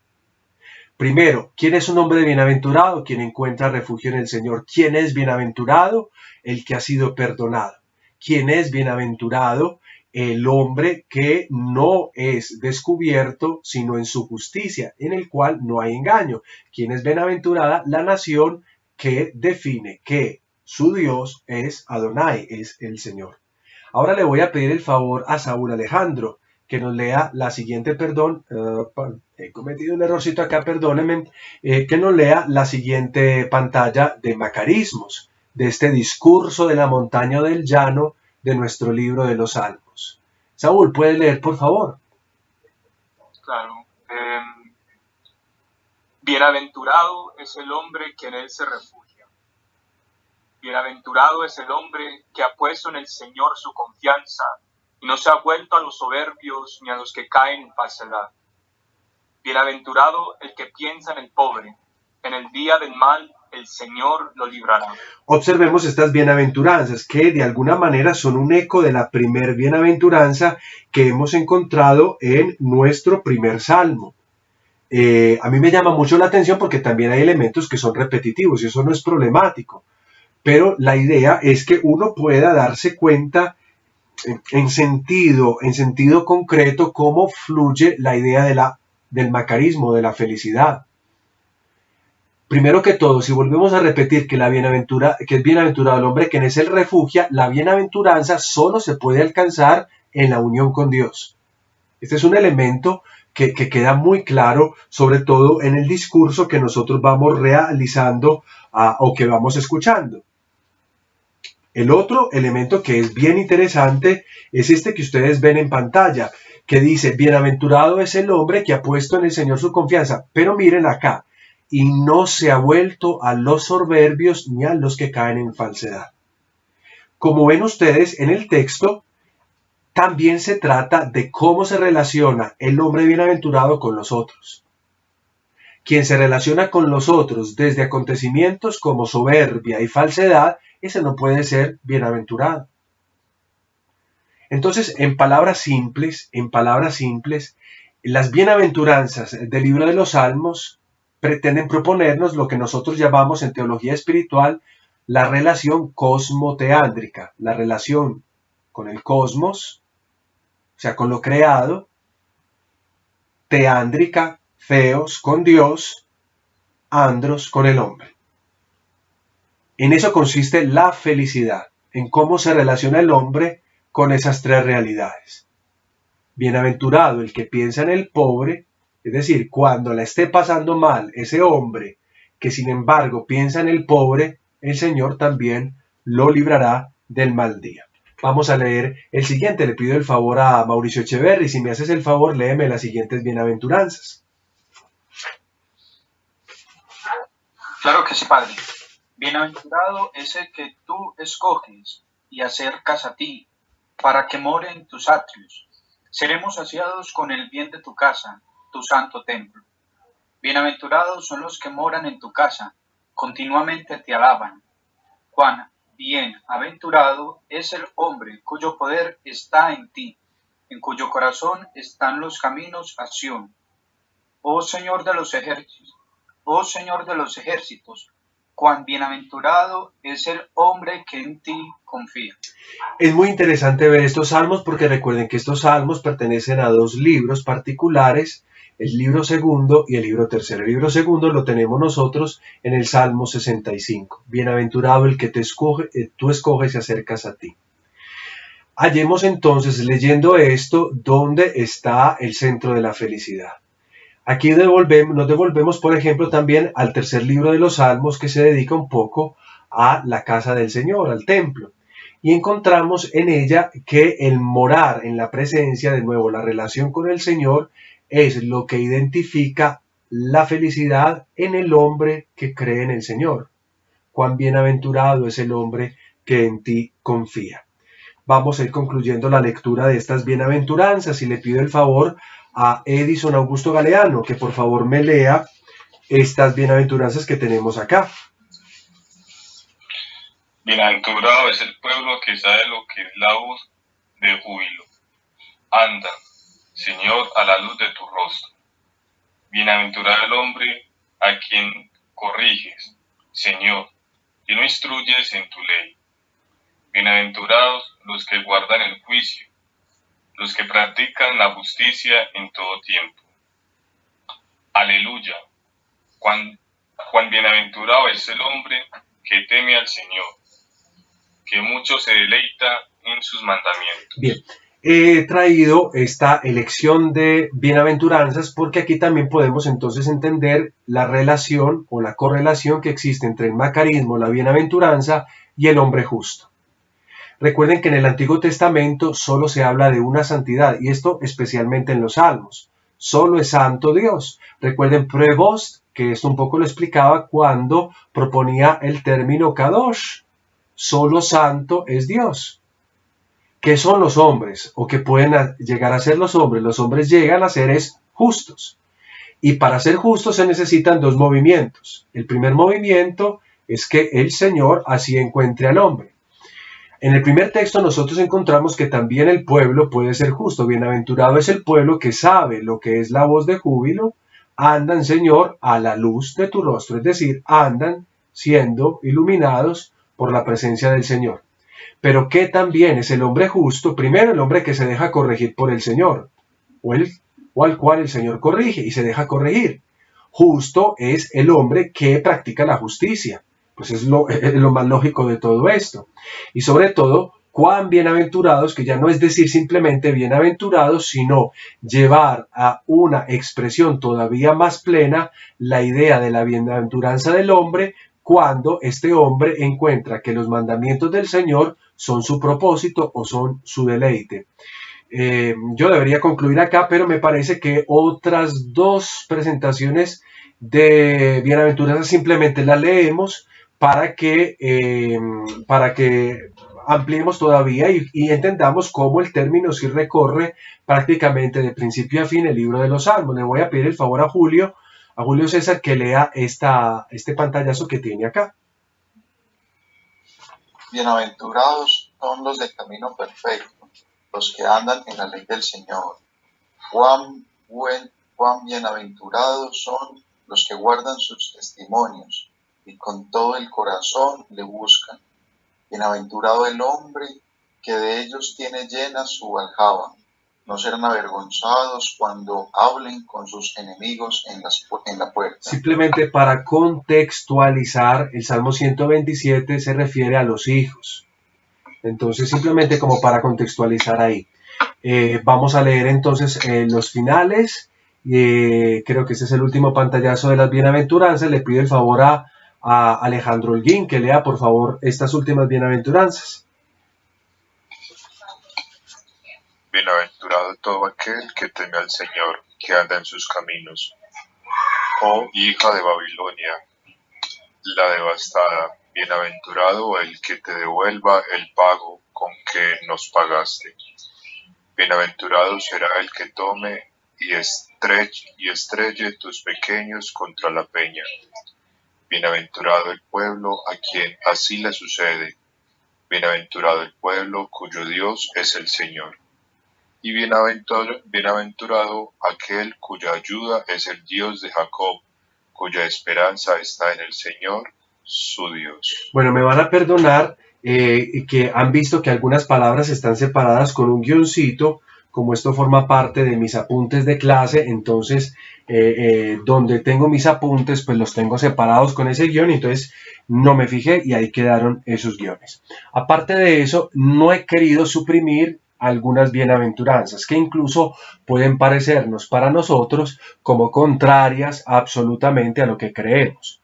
Primero, ¿quién es un hombre bienaventurado? Quien encuentra refugio en el Señor. ¿Quién es bienaventurado? El que ha sido perdonado. ¿Quién es bienaventurado? El hombre que no es descubierto sino en su justicia, en el cual no hay engaño. ¿Quién es bienaventurada? La nación que define que su Dios es Adonai, es el Señor. Ahora le voy a pedir el favor a Saúl Alejandro que nos lea la siguiente, he cometido un errorcito acá, perdónenme, que nos lea la siguiente pantalla de macarismos, de este discurso de la montaña o del llano de nuestro libro de los Salmos. Saúl, ¿puedes leer, por favor? Claro. Bienaventurado es el hombre que en él se refugia. Bienaventurado es el hombre que ha puesto en el Señor su confianza y no se ha vuelto a los soberbios ni a los que caen en falsedad. Bienaventurado el que piensa en el pobre, en el día del mal el Señor lo librará. Observemos estas bienaventuranzas que de alguna manera son un eco de la primer bienaventuranza que hemos encontrado en nuestro primer salmo. A mí me llama mucho la atención porque también hay elementos que son repetitivos y eso no es problemático, pero la idea es que uno pueda darse cuenta en sentido concreto cómo fluye la idea del macarismo, de la felicidad. Primero que todo, si volvemos a repetir que es bienaventurado el hombre que en él refugia, la bienaventuranza solo se puede alcanzar en la unión con Dios. Este es un elemento que queda muy claro, sobre todo en el discurso que nosotros vamos realizando o que vamos escuchando. El otro elemento que es bien interesante es este que ustedes ven en pantalla, que dice, bienaventurado es el hombre que ha puesto en el Señor su confianza. Pero miren acá, y no se ha vuelto a los soberbios ni a los que caen en falsedad. Como ven ustedes en el texto, también se trata de cómo se relaciona el hombre bienaventurado con los otros. Quien se relaciona con los otros desde acontecimientos como soberbia y falsedad, ese no puede ser bienaventurado. Entonces, en palabras simples, las bienaventuranzas del libro de los Salmos pretenden proponernos lo que nosotros llamamos en teología espiritual la relación cosmoteándrica, la relación con el cosmos, o sea, con lo creado, teándrica, theos, con Dios, andros, con el hombre. En eso consiste la felicidad, en cómo se relaciona el hombre con esas tres realidades. Bienaventurado el que piensa en el pobre, es decir, cuando la esté pasando mal ese hombre que sin embargo piensa en el pobre, el Señor también lo librará del mal día. Vamos a leer el siguiente. Le pido el favor a Mauricio Echeverri, si me haces el favor, léeme las siguientes bienaventuranzas. Claro que sí, Padre. Bienaventurado es el que tú escoges y acercas a ti, para que more en tus atrios. Seremos saciados con el bien de tu casa, tu santo templo. Bienaventurados son los que moran en tu casa, continuamente te alaban. Cuán bienaventurado es el hombre cuyo poder está en ti, en cuyo corazón están los caminos a Sión. Oh Señor de los ejércitos, cuán bienaventurado es el hombre que en ti confía. Es muy interesante ver estos salmos porque recuerden que estos salmos pertenecen a dos libros particulares, el libro segundo y el libro tercero. El libro segundo lo tenemos nosotros en el Salmo 65. Bienaventurado el que tú escoges y acercas a ti. Hallemos entonces, leyendo esto, dónde está el centro de la felicidad. Aquí nos devolvemos, por ejemplo, también al tercer libro de los Salmos, que se dedica un poco a la casa del Señor, al templo. Y encontramos en ella que el morar en la presencia, de nuevo, la relación con el Señor, es lo que identifica la felicidad en el hombre que cree en el Señor. Cuán bienaventurado es el hombre que en ti confía. Vamos a ir concluyendo la lectura de estas bienaventuranzas y le pido el favor a Edison Augusto Galeano que por favor me lea estas bienaventuranzas que tenemos acá. Bienaventurado es el pueblo que sabe lo que es la voz de júbilo. Anda, Señor, a la luz de tu rostro. Bienaventurado el hombre a quien corriges, Señor, y no instruyes en tu ley. Bienaventurados los que guardan el juicio, los que practican la justicia en todo tiempo. Aleluya. Cuán bienaventurado es el hombre que teme al Señor, que mucho se deleita en sus mandamientos. Bien, he traído esta elección de bienaventuranzas porque aquí también podemos entonces entender la relación o la correlación que existe entre el macarismo, la bienaventuranza y el hombre justo. Recuerden que en el Antiguo Testamento solo se habla de una santidad, y esto especialmente en los Salmos. Solo es santo Dios. Recuerden Prevost, que esto un poco lo explicaba cuando proponía el término Kadosh. Solo santo es Dios. ¿Qué son los hombres? ¿O qué pueden llegar a ser los hombres? Los hombres llegan a ser justos. Y para ser justos se necesitan dos movimientos. El primer movimiento es que el Señor así encuentre al hombre. En el primer texto nosotros encontramos que también el pueblo puede ser justo. Bienaventurado es el pueblo que sabe lo que es la voz de júbilo. Andan, Señor, a la luz de tu rostro. Es decir, andan siendo iluminados por la presencia del Señor. Pero ¿qué también es el hombre justo? Primero, el hombre que se deja corregir por el Señor, o al cual el Señor corrige y se deja corregir. Justo es el hombre que practica la justicia. Pues es lo más lógico de todo esto. Y sobre todo, cuán bienaventurados, que ya no es decir simplemente bienaventurados, sino llevar a una expresión todavía más plena la idea de la bienaventuranza del hombre, cuando este hombre encuentra que los mandamientos del Señor son su propósito o son su deleite. Yo debería concluir acá, pero me parece que otras dos presentaciones de bienaventuranza simplemente las leemos para que ampliemos todavía y entendamos cómo el término sí recorre prácticamente de principio a fin el libro de los Salmos. Le voy a pedir el favor a Julio César que lea este pantallazo que tiene acá. Bienaventurados son los de camino perfecto, los que andan en la ley del Señor. Cuán bienaventurados son los que guardan sus testimonios y con todo el corazón le buscan. Bienaventurado el hombre que de ellos tiene llena su aljaba. No serán avergonzados cuando hablen con sus enemigos en la puerta. Simplemente para contextualizar, el Salmo 127 se refiere a los hijos. Entonces, simplemente como para contextualizar ahí. Vamos a leer entonces los finales. Creo que ese es el último pantallazo de las bienaventuranzas. Le pido el favor a Alejandro Holguín que lea por favor estas últimas bienaventuranzas. Bienaventurado todo aquel que teme al Señor, que anda en sus caminos. Oh hija de Babilonia, la devastada, bienaventurado el que te devuelva el pago con que nos pagaste. Bienaventurado será el que tome y estrelle tus pequeños contra la peña. Bienaventurado el pueblo a quien así le sucede. Bienaventurado el pueblo cuyo Dios es el Señor. Y bienaventurado aquel cuya ayuda es el Dios de Jacob, cuya esperanza está en el Señor, su Dios. Bueno, me van a perdonar que han visto que algunas palabras están separadas con un guioncito, como esto forma parte de mis apuntes de clase, entonces donde tengo mis apuntes, pues los tengo separados con ese guión, entonces no me fijé y ahí quedaron esos guiones. Aparte de eso, no he querido suprimir algunas bienaventuranzas que incluso pueden parecernos para nosotros como contrarias absolutamente a lo que creemos.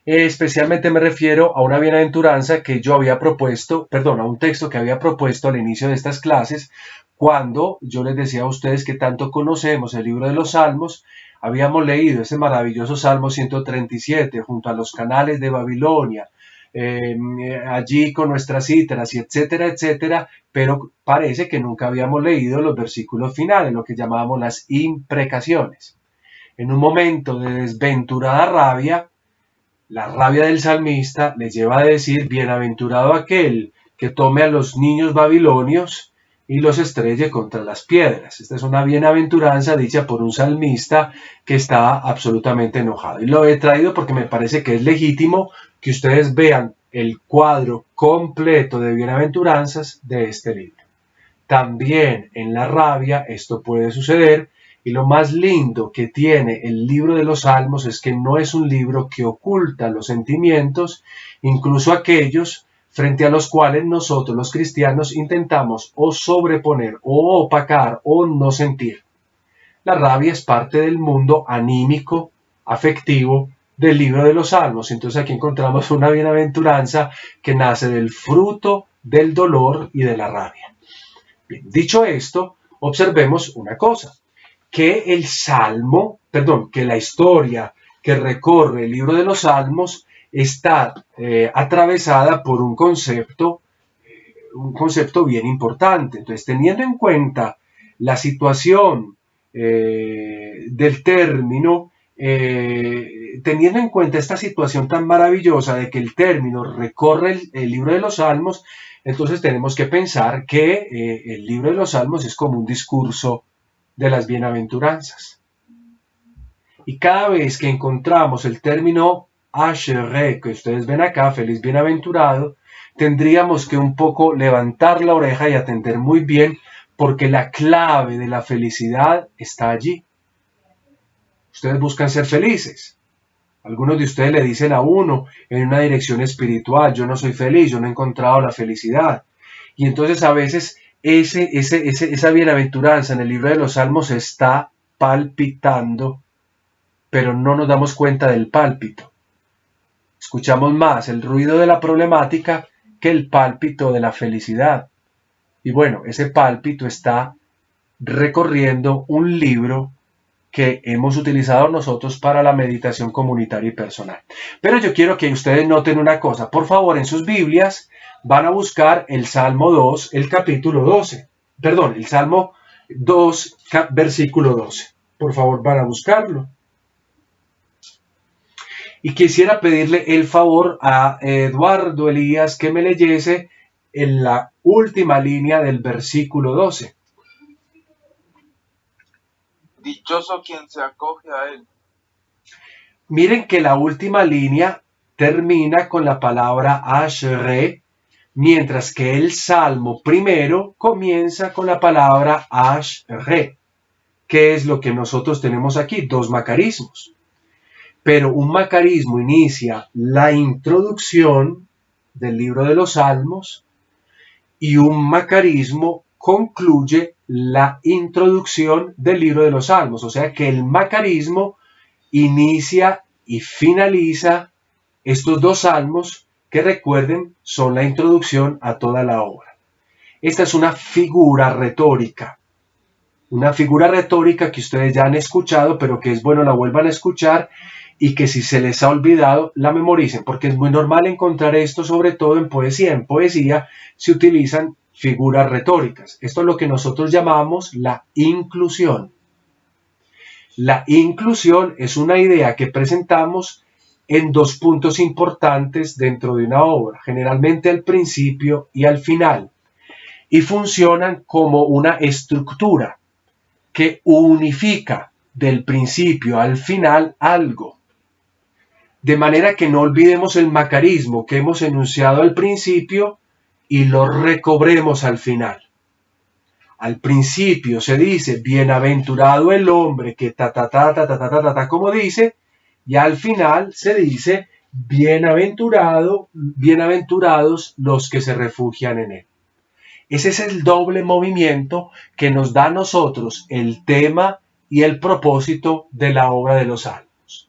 Especialmente me refiero a una bienaventuranza que yo había propuesto, a un texto que había propuesto al inicio de estas clases, cuando yo les decía a ustedes que tanto conocemos el libro de los Salmos. Habíamos leído ese maravilloso Salmo 137 junto a los canales de Babilonia, allí con nuestras cítaras y etcétera, etcétera, pero parece que nunca habíamos leído los versículos finales, lo que llamábamos las imprecaciones. En un momento de desventurada rabia, la rabia del salmista le lleva a decir: bienaventurado aquel que tome a los niños babilonios y los estrelle contra las piedras. Esta es una bienaventuranza dicha por un salmista que está absolutamente enojado. Y lo he traído porque me parece que es legítimo que ustedes vean el cuadro completo de bienaventuranzas de este libro. También en la rabia esto puede suceder, y lo más lindo que tiene el libro de los Salmos es que no es un libro que oculta los sentimientos, incluso aquellos frente a los cuales nosotros los cristianos intentamos o sobreponer o opacar o no sentir. La rabia es parte del mundo anímico, afectivo del libro de los Salmos. Entonces aquí encontramos una bienaventuranza que nace del fruto del dolor y de la rabia. Bien, dicho esto, observemos una cosa, que que la historia que recorre el libro de los Salmos está atravesada por un concepto bien importante. Entonces, teniendo en cuenta la situación del término, teniendo en cuenta esta situación tan maravillosa de que el término recorre el libro de los Salmos, entonces tenemos que pensar que el libro de los Salmos es como un discurso de las bienaventuranzas. Y cada vez que encontramos el término Asheré, que ustedes ven acá, feliz bienaventurado, tendríamos que un poco levantar la oreja y atender muy bien, porque la clave de la felicidad está allí. Ustedes buscan ser felices. Algunos de ustedes le dicen a uno en una dirección espiritual: yo no soy feliz, yo no he encontrado la felicidad. Y entonces a veces esa bienaventuranza en el libro de los Salmos está palpitando, pero no nos damos cuenta del pálpito. Escuchamos más el ruido de la problemática que el pálpito de la felicidad. Y bueno, ese pálpito está recorriendo un libro que hemos utilizado nosotros para la meditación comunitaria y personal. Pero yo quiero que ustedes noten una cosa. Por favor, en sus Biblias van a buscar el Salmo 2, el capítulo 12. Perdón, el Salmo 2, versículo 12. Por favor, van a buscarlo. Y quisiera pedirle el favor a Eduardo Elías que me leyese en la última línea del versículo 12. Dichoso quien se acoge a él. Miren que la última línea termina con la palabra Asheré, mientras que el Salmo primero comienza con la palabra Asheré. ¿Qué es lo que nosotros tenemos aquí? Dos macarismos. Pero un macarismo inicia la introducción del libro de los Salmos y un macarismo concluye la introducción del libro de los Salmos. O sea que el macarismo inicia y finaliza estos dos salmos que, recuerden, son la introducción a toda la obra. Esta es una figura retórica que ustedes ya han escuchado, pero que es bueno la vuelvan a escuchar y que si se les ha olvidado la memoricen, porque es muy normal encontrar esto, sobre todo en poesía. En poesía se utilizan figuras retóricas. Esto es lo que nosotros llamamos la inclusión. La inclusión es una idea que presentamos en dos puntos importantes dentro de una obra, generalmente al principio y al final, y funcionan como una estructura que unifica del principio al final algo, de manera que no olvidemos el macarismo que hemos enunciado al principio y lo recobremos al final. Al principio se dice, bienaventurado el hombre que como dice, y al final se dice, bienaventurados los que se refugian en él. Ese es el doble movimiento que nos da a nosotros el tema y el propósito de la obra de los Salmos.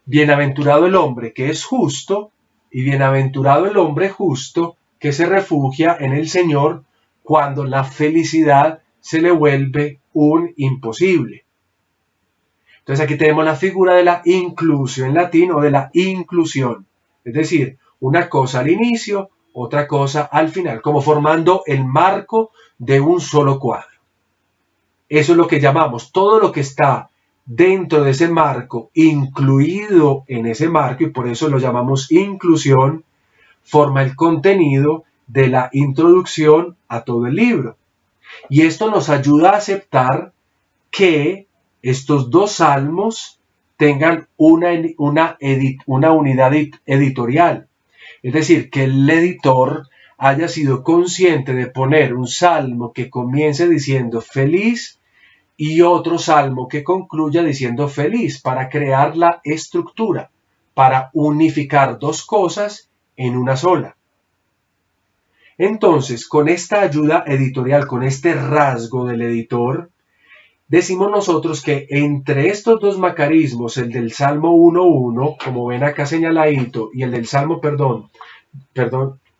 Bienaventurado el hombre que es justo, y bienaventurado el hombre justo que se refugia en el Señor cuando la felicidad se le vuelve un imposible. Entonces aquí tenemos la figura de la inclusio en latín, o de la inclusión, es decir, una cosa al inicio, otra cosa al final, como formando el marco de un solo cuadro. Eso es lo que llamamos todo lo que está dentro de ese marco, incluido en ese marco, y por eso lo llamamos inclusión, forma el contenido de la introducción a todo el libro. Y esto nos ayuda a aceptar que estos dos salmos tengan una unidad editorial. Es decir, que el editor haya sido consciente de poner un salmo que comience diciendo feliz y otro salmo que concluya diciendo feliz, para crear la estructura, para unificar dos cosas en una sola. Entonces, con esta ayuda editorial, con este rasgo del editor, decimos nosotros que entre estos dos macarismos, el del Salmo 1.1, como ven acá señaladito, y el del Salmo, perdón,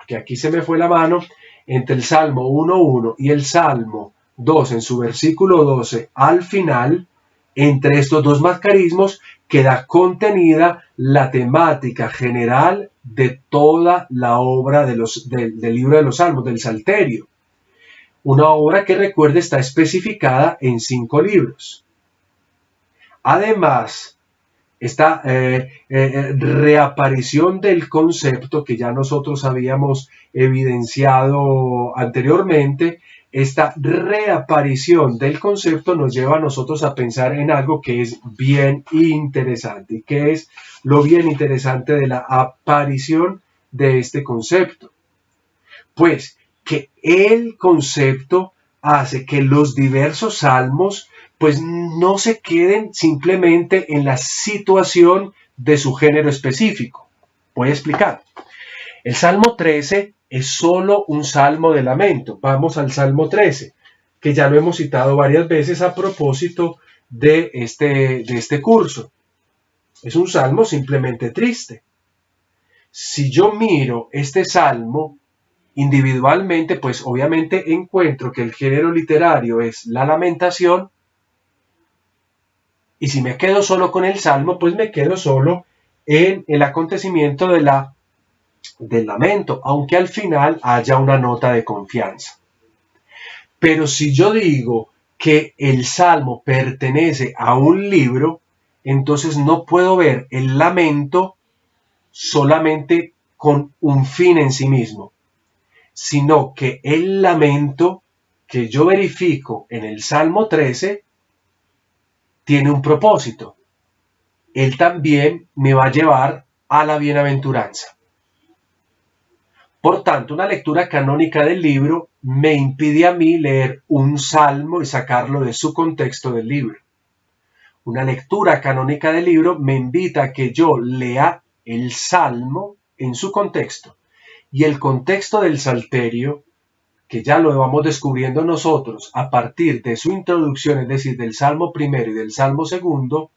que aquí se me fue la mano, entre el Salmo 1.1 y el Salmo 2 en su versículo 12 al final, entre estos dos macarismos queda contenida la temática general de toda la obra del libro de los Salmos, del Salterio. Una obra que, recuerde, está especificada en 5 libros. Además, esta reaparición del concepto que ya nosotros habíamos evidenciado anteriormente, esta reaparición del concepto nos lleva a nosotros a pensar en algo que es bien interesante. ¿Y qué es lo bien interesante de la aparición de este concepto? Pues que el concepto hace que los diversos salmos pues no se queden simplemente en la situación de su género específico. Voy a explicar. El Salmo 13 es solo un salmo de lamento. Vamos al Salmo 13, que ya lo hemos citado varias veces a propósito de este curso. Es un salmo simplemente triste. Si yo miro este salmo individualmente, pues obviamente encuentro que el género literario es la lamentación, y si me quedo solo con el salmo, pues me quedo solo en el acontecimiento del lamento, aunque al final haya una nota de confianza. Pero si yo digo que el salmo pertenece a un libro, entonces no puedo ver el lamento solamente con un fin en sí mismo, sino que el lamento que yo verifico en el Salmo 13 tiene un propósito. Él también me va a llevar a la bienaventuranza. Por tanto, una lectura canónica del libro me impide a mí leer un salmo y sacarlo de su contexto del libro. Una lectura canónica del libro me invita a que yo lea el salmo en su contexto. Y el contexto del Salterio, que ya lo vamos descubriendo nosotros a partir de su introducción, es decir, del Salmo primero y del Salmo segundo,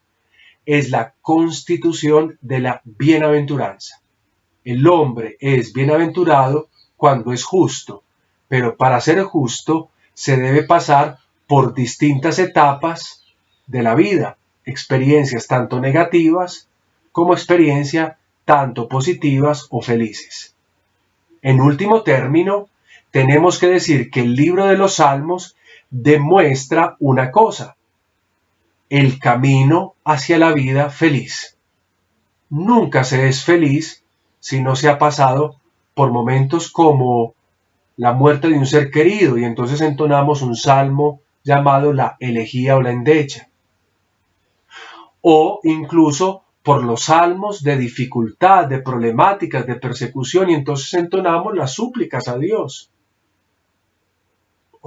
es la constitución de la bienaventuranza. El hombre es bienaventurado cuando es justo, pero para ser justo se debe pasar por distintas etapas de la vida, experiencias tanto negativas como experiencias tanto positivas o felices. En último término, tenemos que decir que el libro de los Salmos demuestra una cosa: el camino hacia la vida feliz. Nunca se es feliz si no se ha pasado por momentos como la muerte de un ser querido, y entonces entonamos un salmo llamado la elegía o la endecha. O incluso por los salmos de dificultad, de problemáticas, de persecución, y entonces entonamos las súplicas a Dios.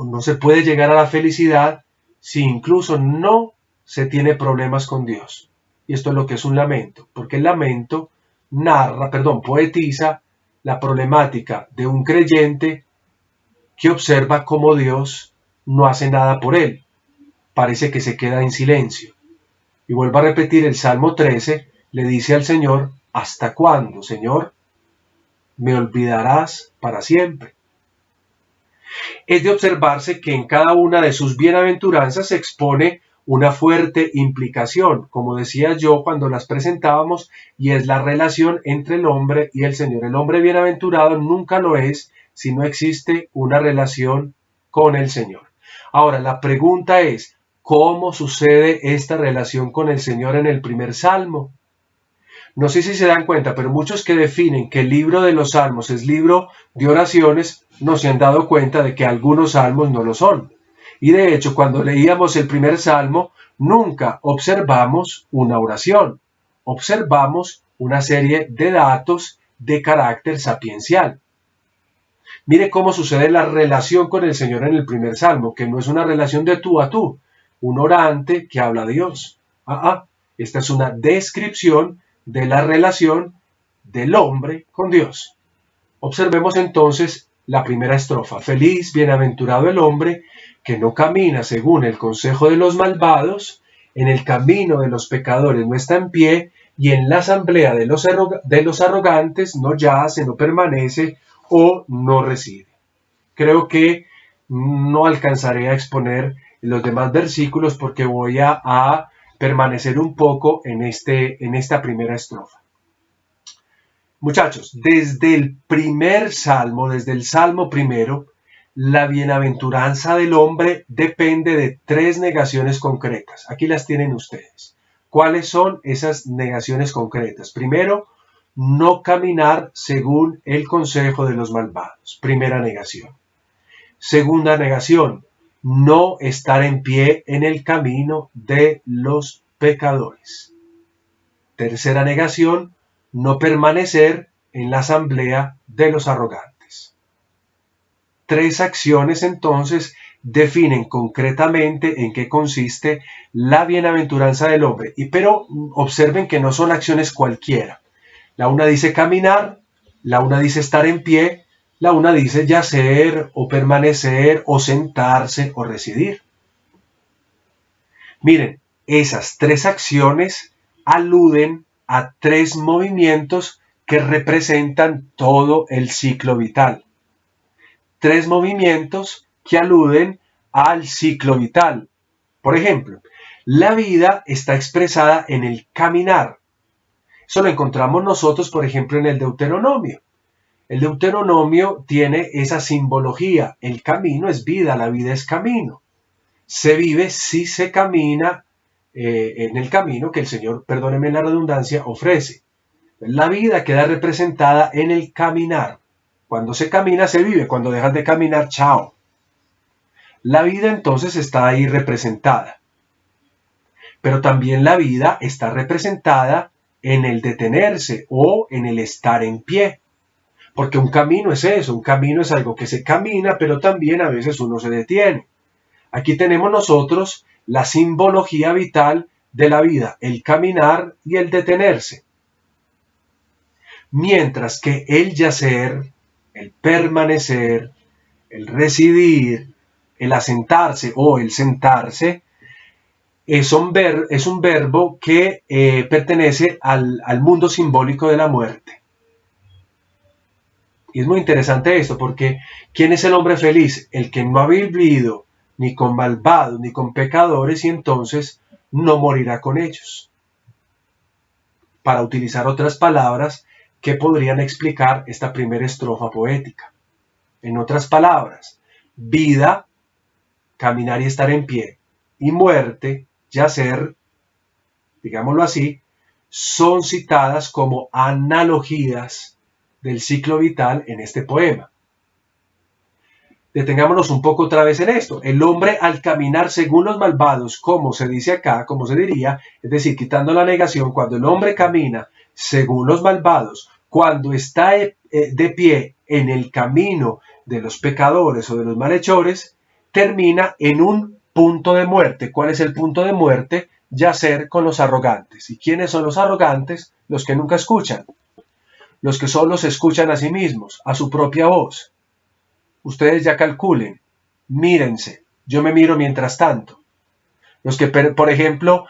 O no se puede llegar a la felicidad si incluso no se tiene problemas con Dios. Y esto es lo que es un lamento, porque el lamento poetiza la problemática de un creyente que observa cómo Dios no hace nada por él. Parece que se queda en silencio. Y vuelvo a repetir, el Salmo 13 le dice al Señor: ¿hasta cuándo, Señor? ¿Me olvidarás para siempre? Es de observarse que en cada una de sus bienaventuranzas se expone una fuerte implicación, como decía yo cuando las presentábamos, y es la relación entre el hombre y el Señor. El hombre bienaventurado nunca lo es si no existe una relación con el Señor. Ahora, la pregunta es: ¿cómo sucede esta relación con el Señor en el primer salmo? No sé si se dan cuenta, pero muchos que definen que el libro de los salmos es libro de oraciones no se han dado cuenta de que algunos salmos no lo son. Y de hecho, cuando leíamos el primer salmo, nunca observamos una oración. Observamos una serie de datos de carácter sapiencial. Mire cómo sucede la relación con el Señor en el primer salmo, que no es una relación de tú a tú, un orante que habla a Dios. Esta es una descripción de la relación del hombre con Dios. Observemos entonces la primera estrofa: feliz, bienaventurado el hombre que no camina según el consejo de los malvados, en el camino de los pecadores no está en pie, y en la asamblea de los arrogantes no yace, no permanece o no reside. Creo que no alcanzaré a exponer los demás versículos porque voy a permanecer un poco en esta primera estrofa. Muchachos, desde el primer salmo, desde el salmo primero, la bienaventuranza del hombre depende de 3 negaciones concretas. Aquí las tienen ustedes. ¿Cuáles son esas negaciones concretas? Primero, no caminar según el consejo de los malvados. Primera negación. Segunda negación, no estar en pie en el camino de los pecadores. Tercera negación, no permanecer en la asamblea de los arrogantes. 3 acciones entonces definen concretamente en qué consiste la bienaventuranza del hombre. Pero observen que no son acciones cualquiera. La una dice caminar, la una dice estar en pie, la una dice yacer o permanecer o sentarse o residir. Miren, esas 3 acciones aluden a 3 movimientos que representan todo el ciclo vital. 3 movimientos que aluden al ciclo vital. Por ejemplo, la vida está expresada en el caminar. Eso lo encontramos nosotros, por ejemplo, en el Deuteronomio. El Deuteronomio tiene esa simbología. El camino es vida, la vida es camino. Se vive si se camina en el camino que el Señor, perdónenme la redundancia, ofrece. La vida queda representada en el caminar. Cuando se camina se vive, cuando dejas de caminar, chao. La vida entonces está ahí representada. Pero también la vida está representada en el detenerse o en el estar en pie. Porque un camino es eso, un camino es algo que se camina, pero también a veces uno se detiene. Aquí tenemos nosotros la simbología vital de la vida, el caminar y el detenerse. Mientras que el yacer, el permanecer, el residir, el asentarse o el sentarse, es un verbo que pertenece al mundo simbólico de la muerte. Y es muy interesante esto, porque ¿quién es el hombre feliz? El que no ha vivido ni con malvados ni con pecadores, y entonces no morirá con ellos. Para utilizar otras palabras que podrían explicar esta primera estrofa poética. En otras palabras, vida, caminar y estar en pie, y muerte, yacer, digámoslo así, son citadas como analogías del ciclo vital en este poema. Detengámonos un poco otra vez en esto. El hombre al caminar según los malvados, como se dice acá, como se diría, es decir, quitando la negación, cuando el hombre camina según los malvados, cuando está de pie en el camino de los pecadores o de los malhechores, termina en un punto de muerte. ¿Cuál es el punto de muerte? Yacer con los arrogantes. ¿Y quiénes son los arrogantes? Los que nunca escuchan. Los que solo se escuchan a sí mismos, a su propia voz. Ustedes ya calculen, mírense, yo me miro mientras tanto. Los que, por ejemplo,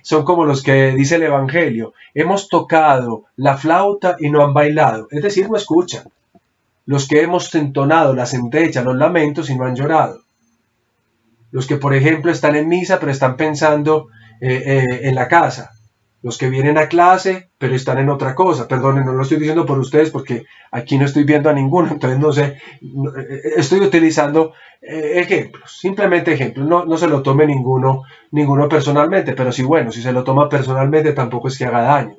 son como los que dice el Evangelio, hemos tocado la flauta y no han bailado, es decir, no escuchan. Los que hemos entonado las endechas, los lamentos y no han llorado. Los que, por ejemplo, están en misa pero están pensando en la casa. Los que vienen a clase, pero están en otra cosa. Perdonen, no lo estoy diciendo por ustedes porque aquí no estoy viendo a ninguno, entonces no sé, estoy utilizando ejemplos, simplemente ejemplos. No se lo tome ninguno personalmente, pero sí, bueno, si se lo toma personalmente tampoco es que haga daño.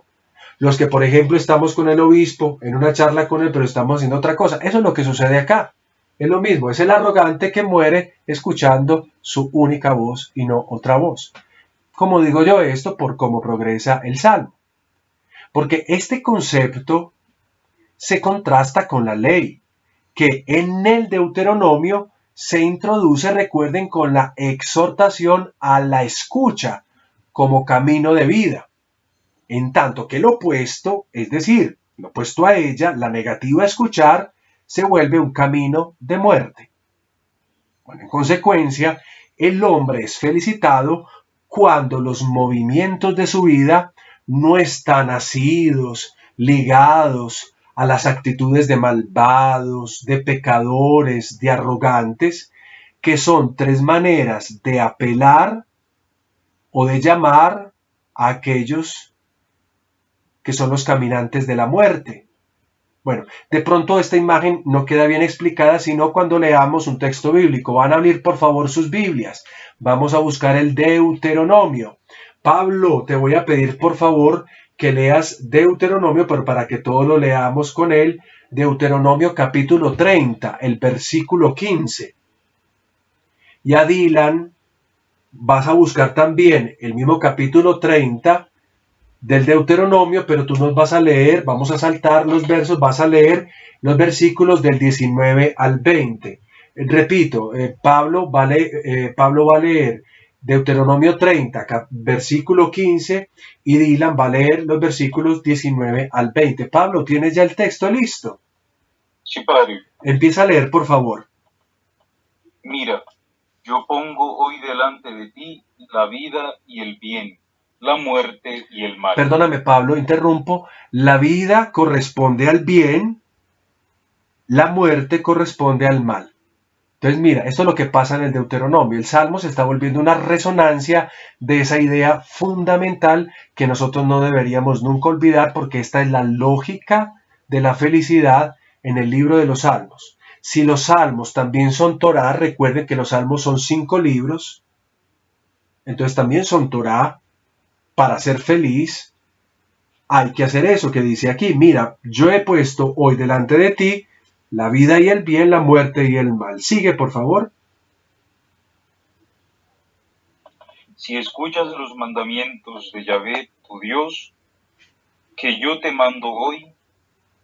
Los que, por ejemplo, estamos con el obispo, en una charla con él, pero estamos haciendo otra cosa. Eso es lo que sucede acá. Es lo mismo, es el arrogante que muere escuchando su única voz y no otra voz. Como digo yo esto por cómo progresa el Salmo. Porque este concepto se contrasta con la ley, que en el Deuteronomio se introduce, recuerden, con la exhortación a la escucha como camino de vida. En tanto que lo opuesto, es decir, lo opuesto a ella, la negativa a escuchar, se vuelve un camino de muerte. Bueno, en consecuencia, el hombre es felicitado cuando los movimientos de su vida no están asidos, ligados a las actitudes de malvados, de pecadores, de arrogantes, que son tres maneras de apelar o de llamar a aquellos que son los caminantes de la muerte. Bueno, de pronto esta imagen no queda bien explicada, sino cuando leamos un texto bíblico. Van a abrir por favor sus Biblias. Vamos a buscar el Deuteronomio. Pablo, te voy a pedir por favor que leas Deuteronomio, pero para que todos lo leamos con él. Deuteronomio capítulo 30, el versículo 15. Y a Dylan vas a buscar también el mismo capítulo 30 del Deuteronomio, pero tú nos vas a leer, vamos a saltar los versos, vas a leer los versículos del 19 al 20. Repito, Pablo va a leer Deuteronomio 30, versículo 15, y Dylan va a leer los versículos 19 al 20. Pablo, ¿tienes ya el texto listo? Sí, padre. Empieza a leer, por favor. Mira, yo pongo hoy delante de ti la vida y el bien, la muerte y el mal. Perdóname, Pablo, interrumpo. La vida corresponde al bien, la muerte corresponde al mal. Entonces, mira, esto es lo que pasa en el Deuteronomio. El Salmo se está volviendo una resonancia de esa idea fundamental que nosotros no deberíamos nunca olvidar, porque esta es la lógica de la felicidad en el libro de los Salmos. Si los Salmos también son Torá, recuerden que los Salmos son 5 libros, entonces también son Torá. Para ser feliz hay que hacer eso que dice aquí. Mira, yo he puesto hoy delante de ti la vida y el bien, la muerte y el mal. Sigue, por favor. Si escuchas los mandamientos de Yahvé, tu Dios, que yo te mando hoy,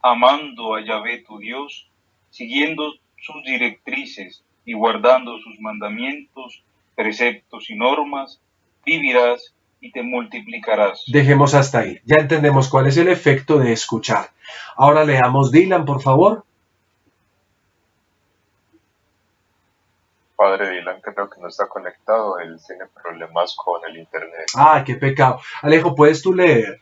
amando a Yahvé, tu Dios, siguiendo sus directrices y guardando sus mandamientos, preceptos y normas, vivirás y te multiplicarás. Dejemos hasta ahí. Ya entendemos cuál es el efecto de escuchar. Ahora leamos Dylan, por favor. Padre Dylan creo que no está conectado, él tiene problemas con el internet. Ah, qué pecado. Alejo, ¿puedes tú leer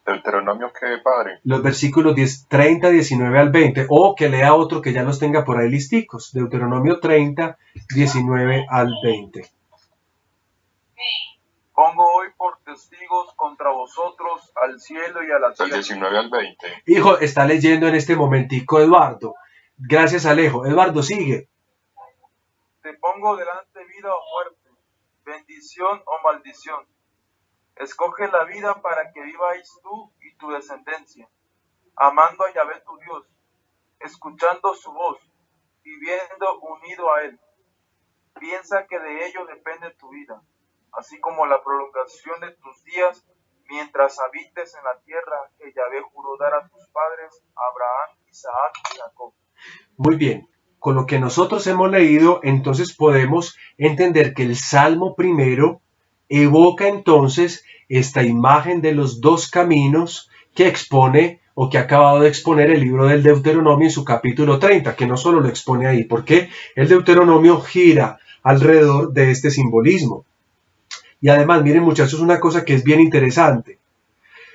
Deuteronomio, ¿qué, padre? los versículos 10, 30, 19 al 20? O que lea otro que ya los tenga por ahí listicos. Deuteronomio 30, 19 al 20. Pongo hoy por testigos contra vosotros al cielo y a la Del tierra. 19 al 20. Hijo, está leyendo en este momentico Eduardo. Gracias, Alejo. Eduardo, sigue. Te pongo delante vida o muerte, bendición o maldición. Escoge la vida para que viváis tú y tu descendencia, amando a Yahvé tu Dios, escuchando su voz, viviendo unido a él. Piensa que de ello depende tu vida, así como la prolongación de tus días, mientras habites en la tierra que Yahvé juró dar a tus padres, Abraham, Isaac y Jacob. Muy bien. Con lo que nosotros hemos leído, entonces podemos entender que el Salmo primero evoca entonces esta imagen de los dos caminos que expone o que ha acabado de exponer el libro del Deuteronomio en su capítulo 30, que no solo lo expone ahí, porque el Deuteronomio gira alrededor de este simbolismo. Y además, miren muchachos, una cosa que es bien interesante.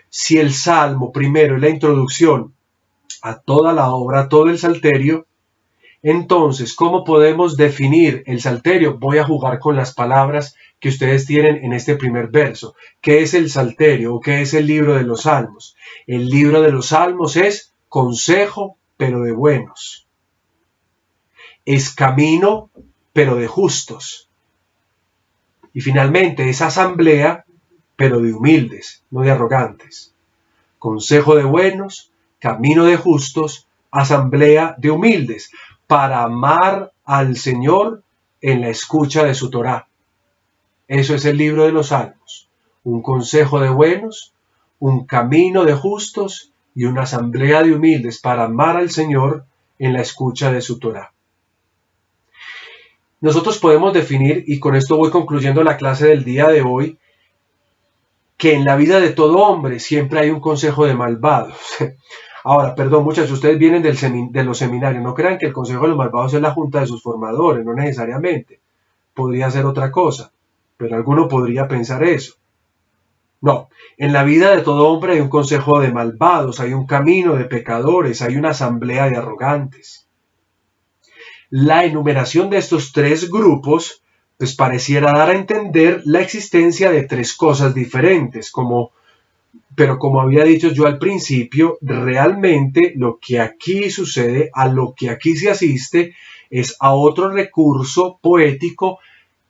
Si el Salmo primero es la introducción a toda la obra, a todo el Salterio, entonces, ¿cómo podemos definir el Salterio? Voy a jugar con las palabras que ustedes tienen en este primer verso. ¿Qué es el Salterio o qué es el libro de los Salmos? El libro de los Salmos es consejo, pero de buenos. Es camino, pero de justos. Y finalmente es asamblea, pero de humildes, no de arrogantes. Consejo de buenos, camino de justos, asamblea de humildes, para amar al Señor en la escucha de su Torá. Eso es el libro de los Salmos. Un consejo de buenos, un camino de justos y una asamblea de humildes para amar al Señor en la escucha de su Torá. Nosotros podemos definir, y con esto voy concluyendo la clase del día de hoy, que en la vida de todo hombre siempre hay un consejo de malvados. Ahora, perdón muchachos, ustedes vienen de los seminarios, no crean que el consejo de los malvados es la junta de sus formadores, no necesariamente. Podría ser otra cosa, pero alguno podría pensar eso. No, en la vida de todo hombre hay un consejo de malvados, hay un camino de pecadores, hay una asamblea de arrogantes. La enumeración de estos tres grupos pues pareciera dar a entender la existencia de tres cosas diferentes, pero como había dicho yo al principio, realmente lo que aquí sucede, a lo que aquí se asiste, es a otro recurso poético.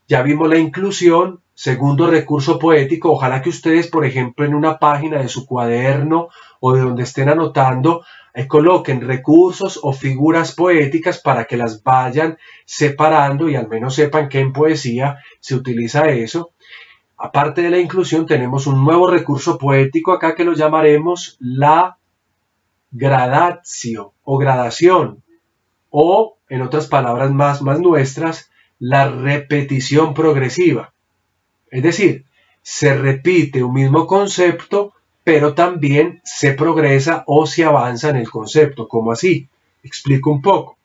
Ya vimos la inclusión, segundo recurso poético. Ojalá que ustedes, por ejemplo, en una página de su cuaderno o de donde estén anotando, coloquen recursos o figuras poéticas para que las vayan separando y al menos sepan que en poesía se utiliza eso. Aparte de la inclusión, tenemos un nuevo recurso poético acá que lo llamaremos la gradatio o gradación, o en otras palabras más nuestras, la repetición progresiva. Es decir, se repite un mismo concepto, pero también se progresa o se avanza en el concepto. ¿Cómo así? Explico un poco.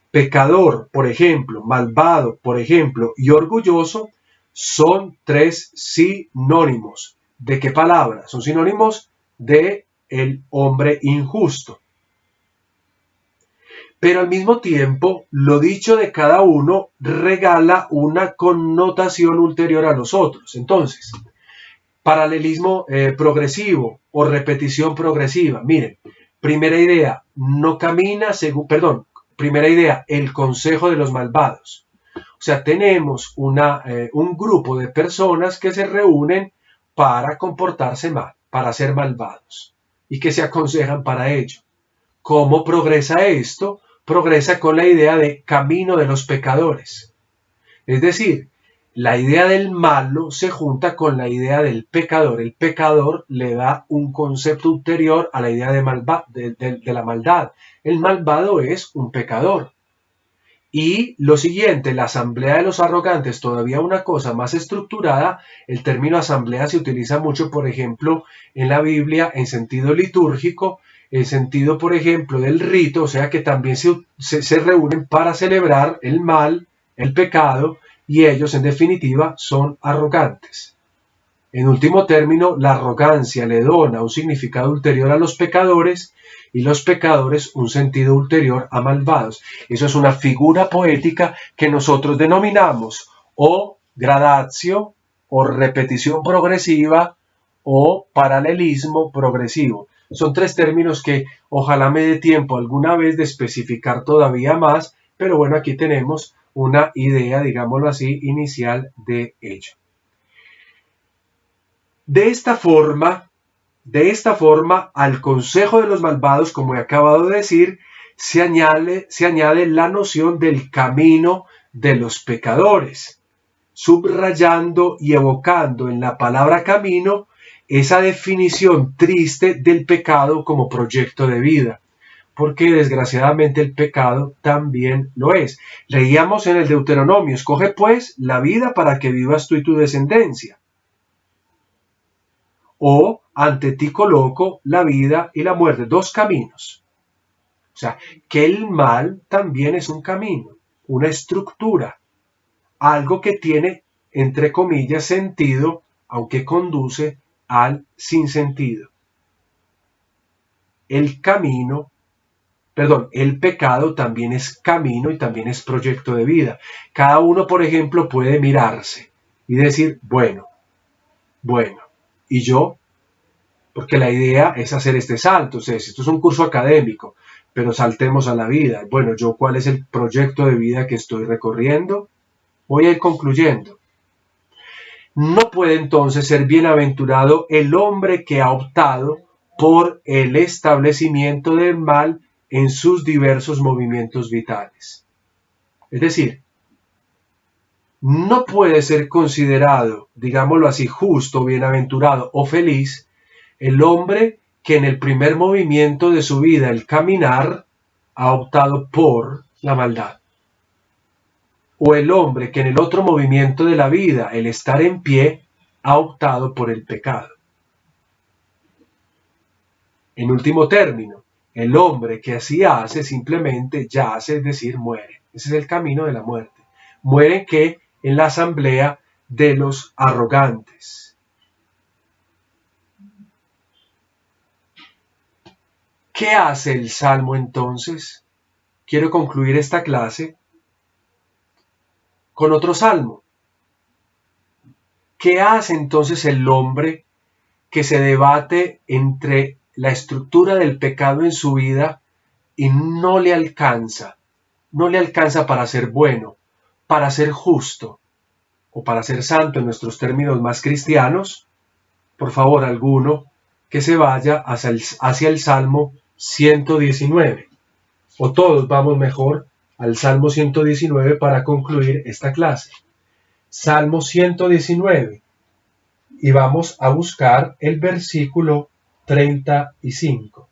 Pecador, por ejemplo, malvado, por ejemplo, y orgulloso son tres sinónimos. ¿De qué palabra? Son sinónimos de el hombre injusto. Pero al mismo tiempo, lo dicho de cada uno regala una connotación ulterior a los otros. Entonces, paralelismo progresivo o repetición progresiva. Miren, primera idea, no camina según, primera idea, el consejo de los malvados. O sea, tenemos un grupo de personas que se reúnen para comportarse mal, para ser malvados, y que se aconsejan para ello. ¿Cómo progresa esto? Progresa con la idea de camino de los pecadores. Es decir, la idea del malo se junta con la idea del pecador. El pecador le da un concepto ulterior a la idea de la maldad. El malvado es un pecador. Y lo siguiente, la asamblea de los arrogantes, todavía una cosa más estructurada. El término asamblea se utiliza mucho, por ejemplo, en la Biblia en sentido litúrgico, el sentido, por ejemplo, del rito, o sea que también se reúnen para celebrar el mal, el pecado, y ellos en definitiva son arrogantes. En último término, la arrogancia le dona un significado ulterior a los pecadores y los pecadores un sentido ulterior a malvados. Eso es una figura poética que nosotros denominamos o gradatio, o repetición progresiva, o paralelismo progresivo. Son tres términos que ojalá me dé tiempo alguna vez de especificar todavía más, pero bueno, aquí tenemos una idea, digámoslo así, inicial de ello. De esta forma, al consejo de los malvados, como he acabado de decir, se añade la noción del camino de los pecadores, subrayando y evocando en la palabra camino esa definición triste del pecado como proyecto de vida, porque desgraciadamente el pecado también lo es. Leíamos en el Deuteronomio: escoge pues la vida para que vivas tú y tu descendencia. O ante ti coloco la vida y la muerte, dos caminos. O sea, que el mal también es un camino, una estructura, algo que tiene, entre comillas, sentido, aunque conduce al sinsentido. El pecado también es camino y también es proyecto de vida. Cada uno, por ejemplo, puede mirarse y decir, bueno, y yo, porque la idea es hacer este salto, o sea, esto es un curso académico, pero saltemos a la vida. Bueno, yo, ¿cuál es el proyecto de vida que estoy recorriendo? Voy a ir concluyendo. No puede entonces ser bienaventurado el hombre que ha optado por el establecimiento del mal en sus diversos movimientos vitales. Es decir, no puede ser considerado, digámoslo así, justo, bienaventurado o feliz el hombre que en el primer movimiento de su vida, el caminar, ha optado por la maldad. O el hombre que en el otro movimiento de la vida, el estar en pie, ha optado por el pecado. En último término, el hombre que así hace simplemente yace, es decir, muere. Ese es el camino de la muerte. Muere que en la asamblea de los arrogantes. ¿Qué hace el Salmo entonces? Quiero concluir esta clase con otro salmo. ¿Qué hace entonces el hombre que se debate entre la estructura del pecado en su vida y no le alcanza para ser bueno, para ser justo o para ser santo en nuestros términos más cristianos? Por favor, alguno que se vaya hacia el Salmo 119, o todos vamos mejor al Salmo 119 para concluir esta clase. Salmo 119, y vamos a buscar el versículo 35.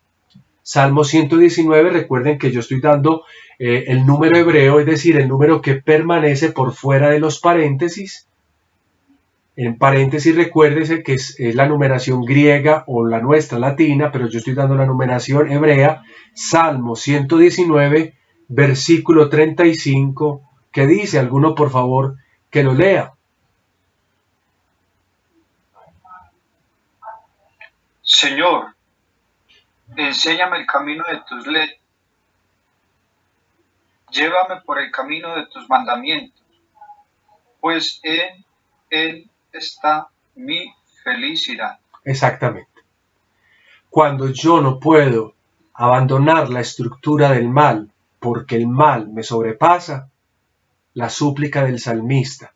Salmo 119, recuerden que yo estoy dando el número hebreo, es decir, el número que permanece por fuera de los paréntesis. En paréntesis, recuérdese que es la numeración griega o la nuestra latina, pero yo estoy dando la numeración hebrea. Salmo 119, versículo 35, que dice, alguno por favor que lo lea. Señor, enséñame el camino de tus leyes. Llévame por el camino de tus mandamientos, pues en él está mi felicidad. Exactamente. Cuando yo no puedo abandonar la estructura del mal porque el mal me sobrepasa, la súplica del salmista.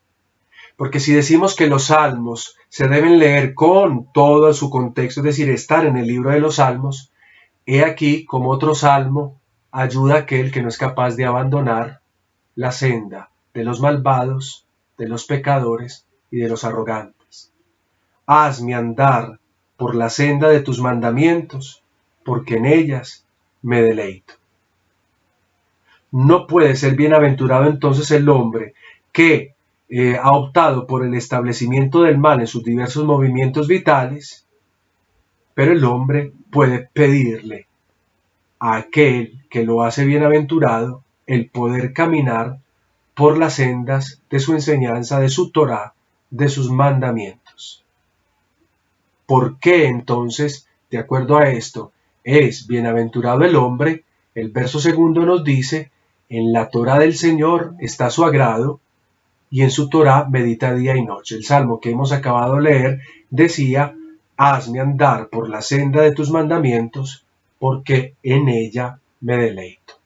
Porque si decimos que los salmos se deben leer con todo su contexto, es decir, estar en el libro de los salmos, he aquí como otro salmo ayuda a aquel que no es capaz de abandonar la senda de los malvados, de los pecadores y de los arrogantes. Hazme andar por la senda de tus mandamientos, porque en ellas me deleito. No puede ser bienaventurado entonces el hombre que ha optado por el establecimiento del mal en sus diversos movimientos vitales, pero el hombre puede pedirle a aquel que lo hace bienaventurado el poder caminar por las sendas de su enseñanza, de su Torá, de sus mandamientos. ¿Por qué entonces, de acuerdo a esto, es bienaventurado el hombre? El verso segundo nos dice: en la Torá del Señor está su agrado, y en su Torá medita día y noche. El salmo que hemos acabado de leer decía: hazme andar por la senda de tus mandamientos, porque en ella me deleito.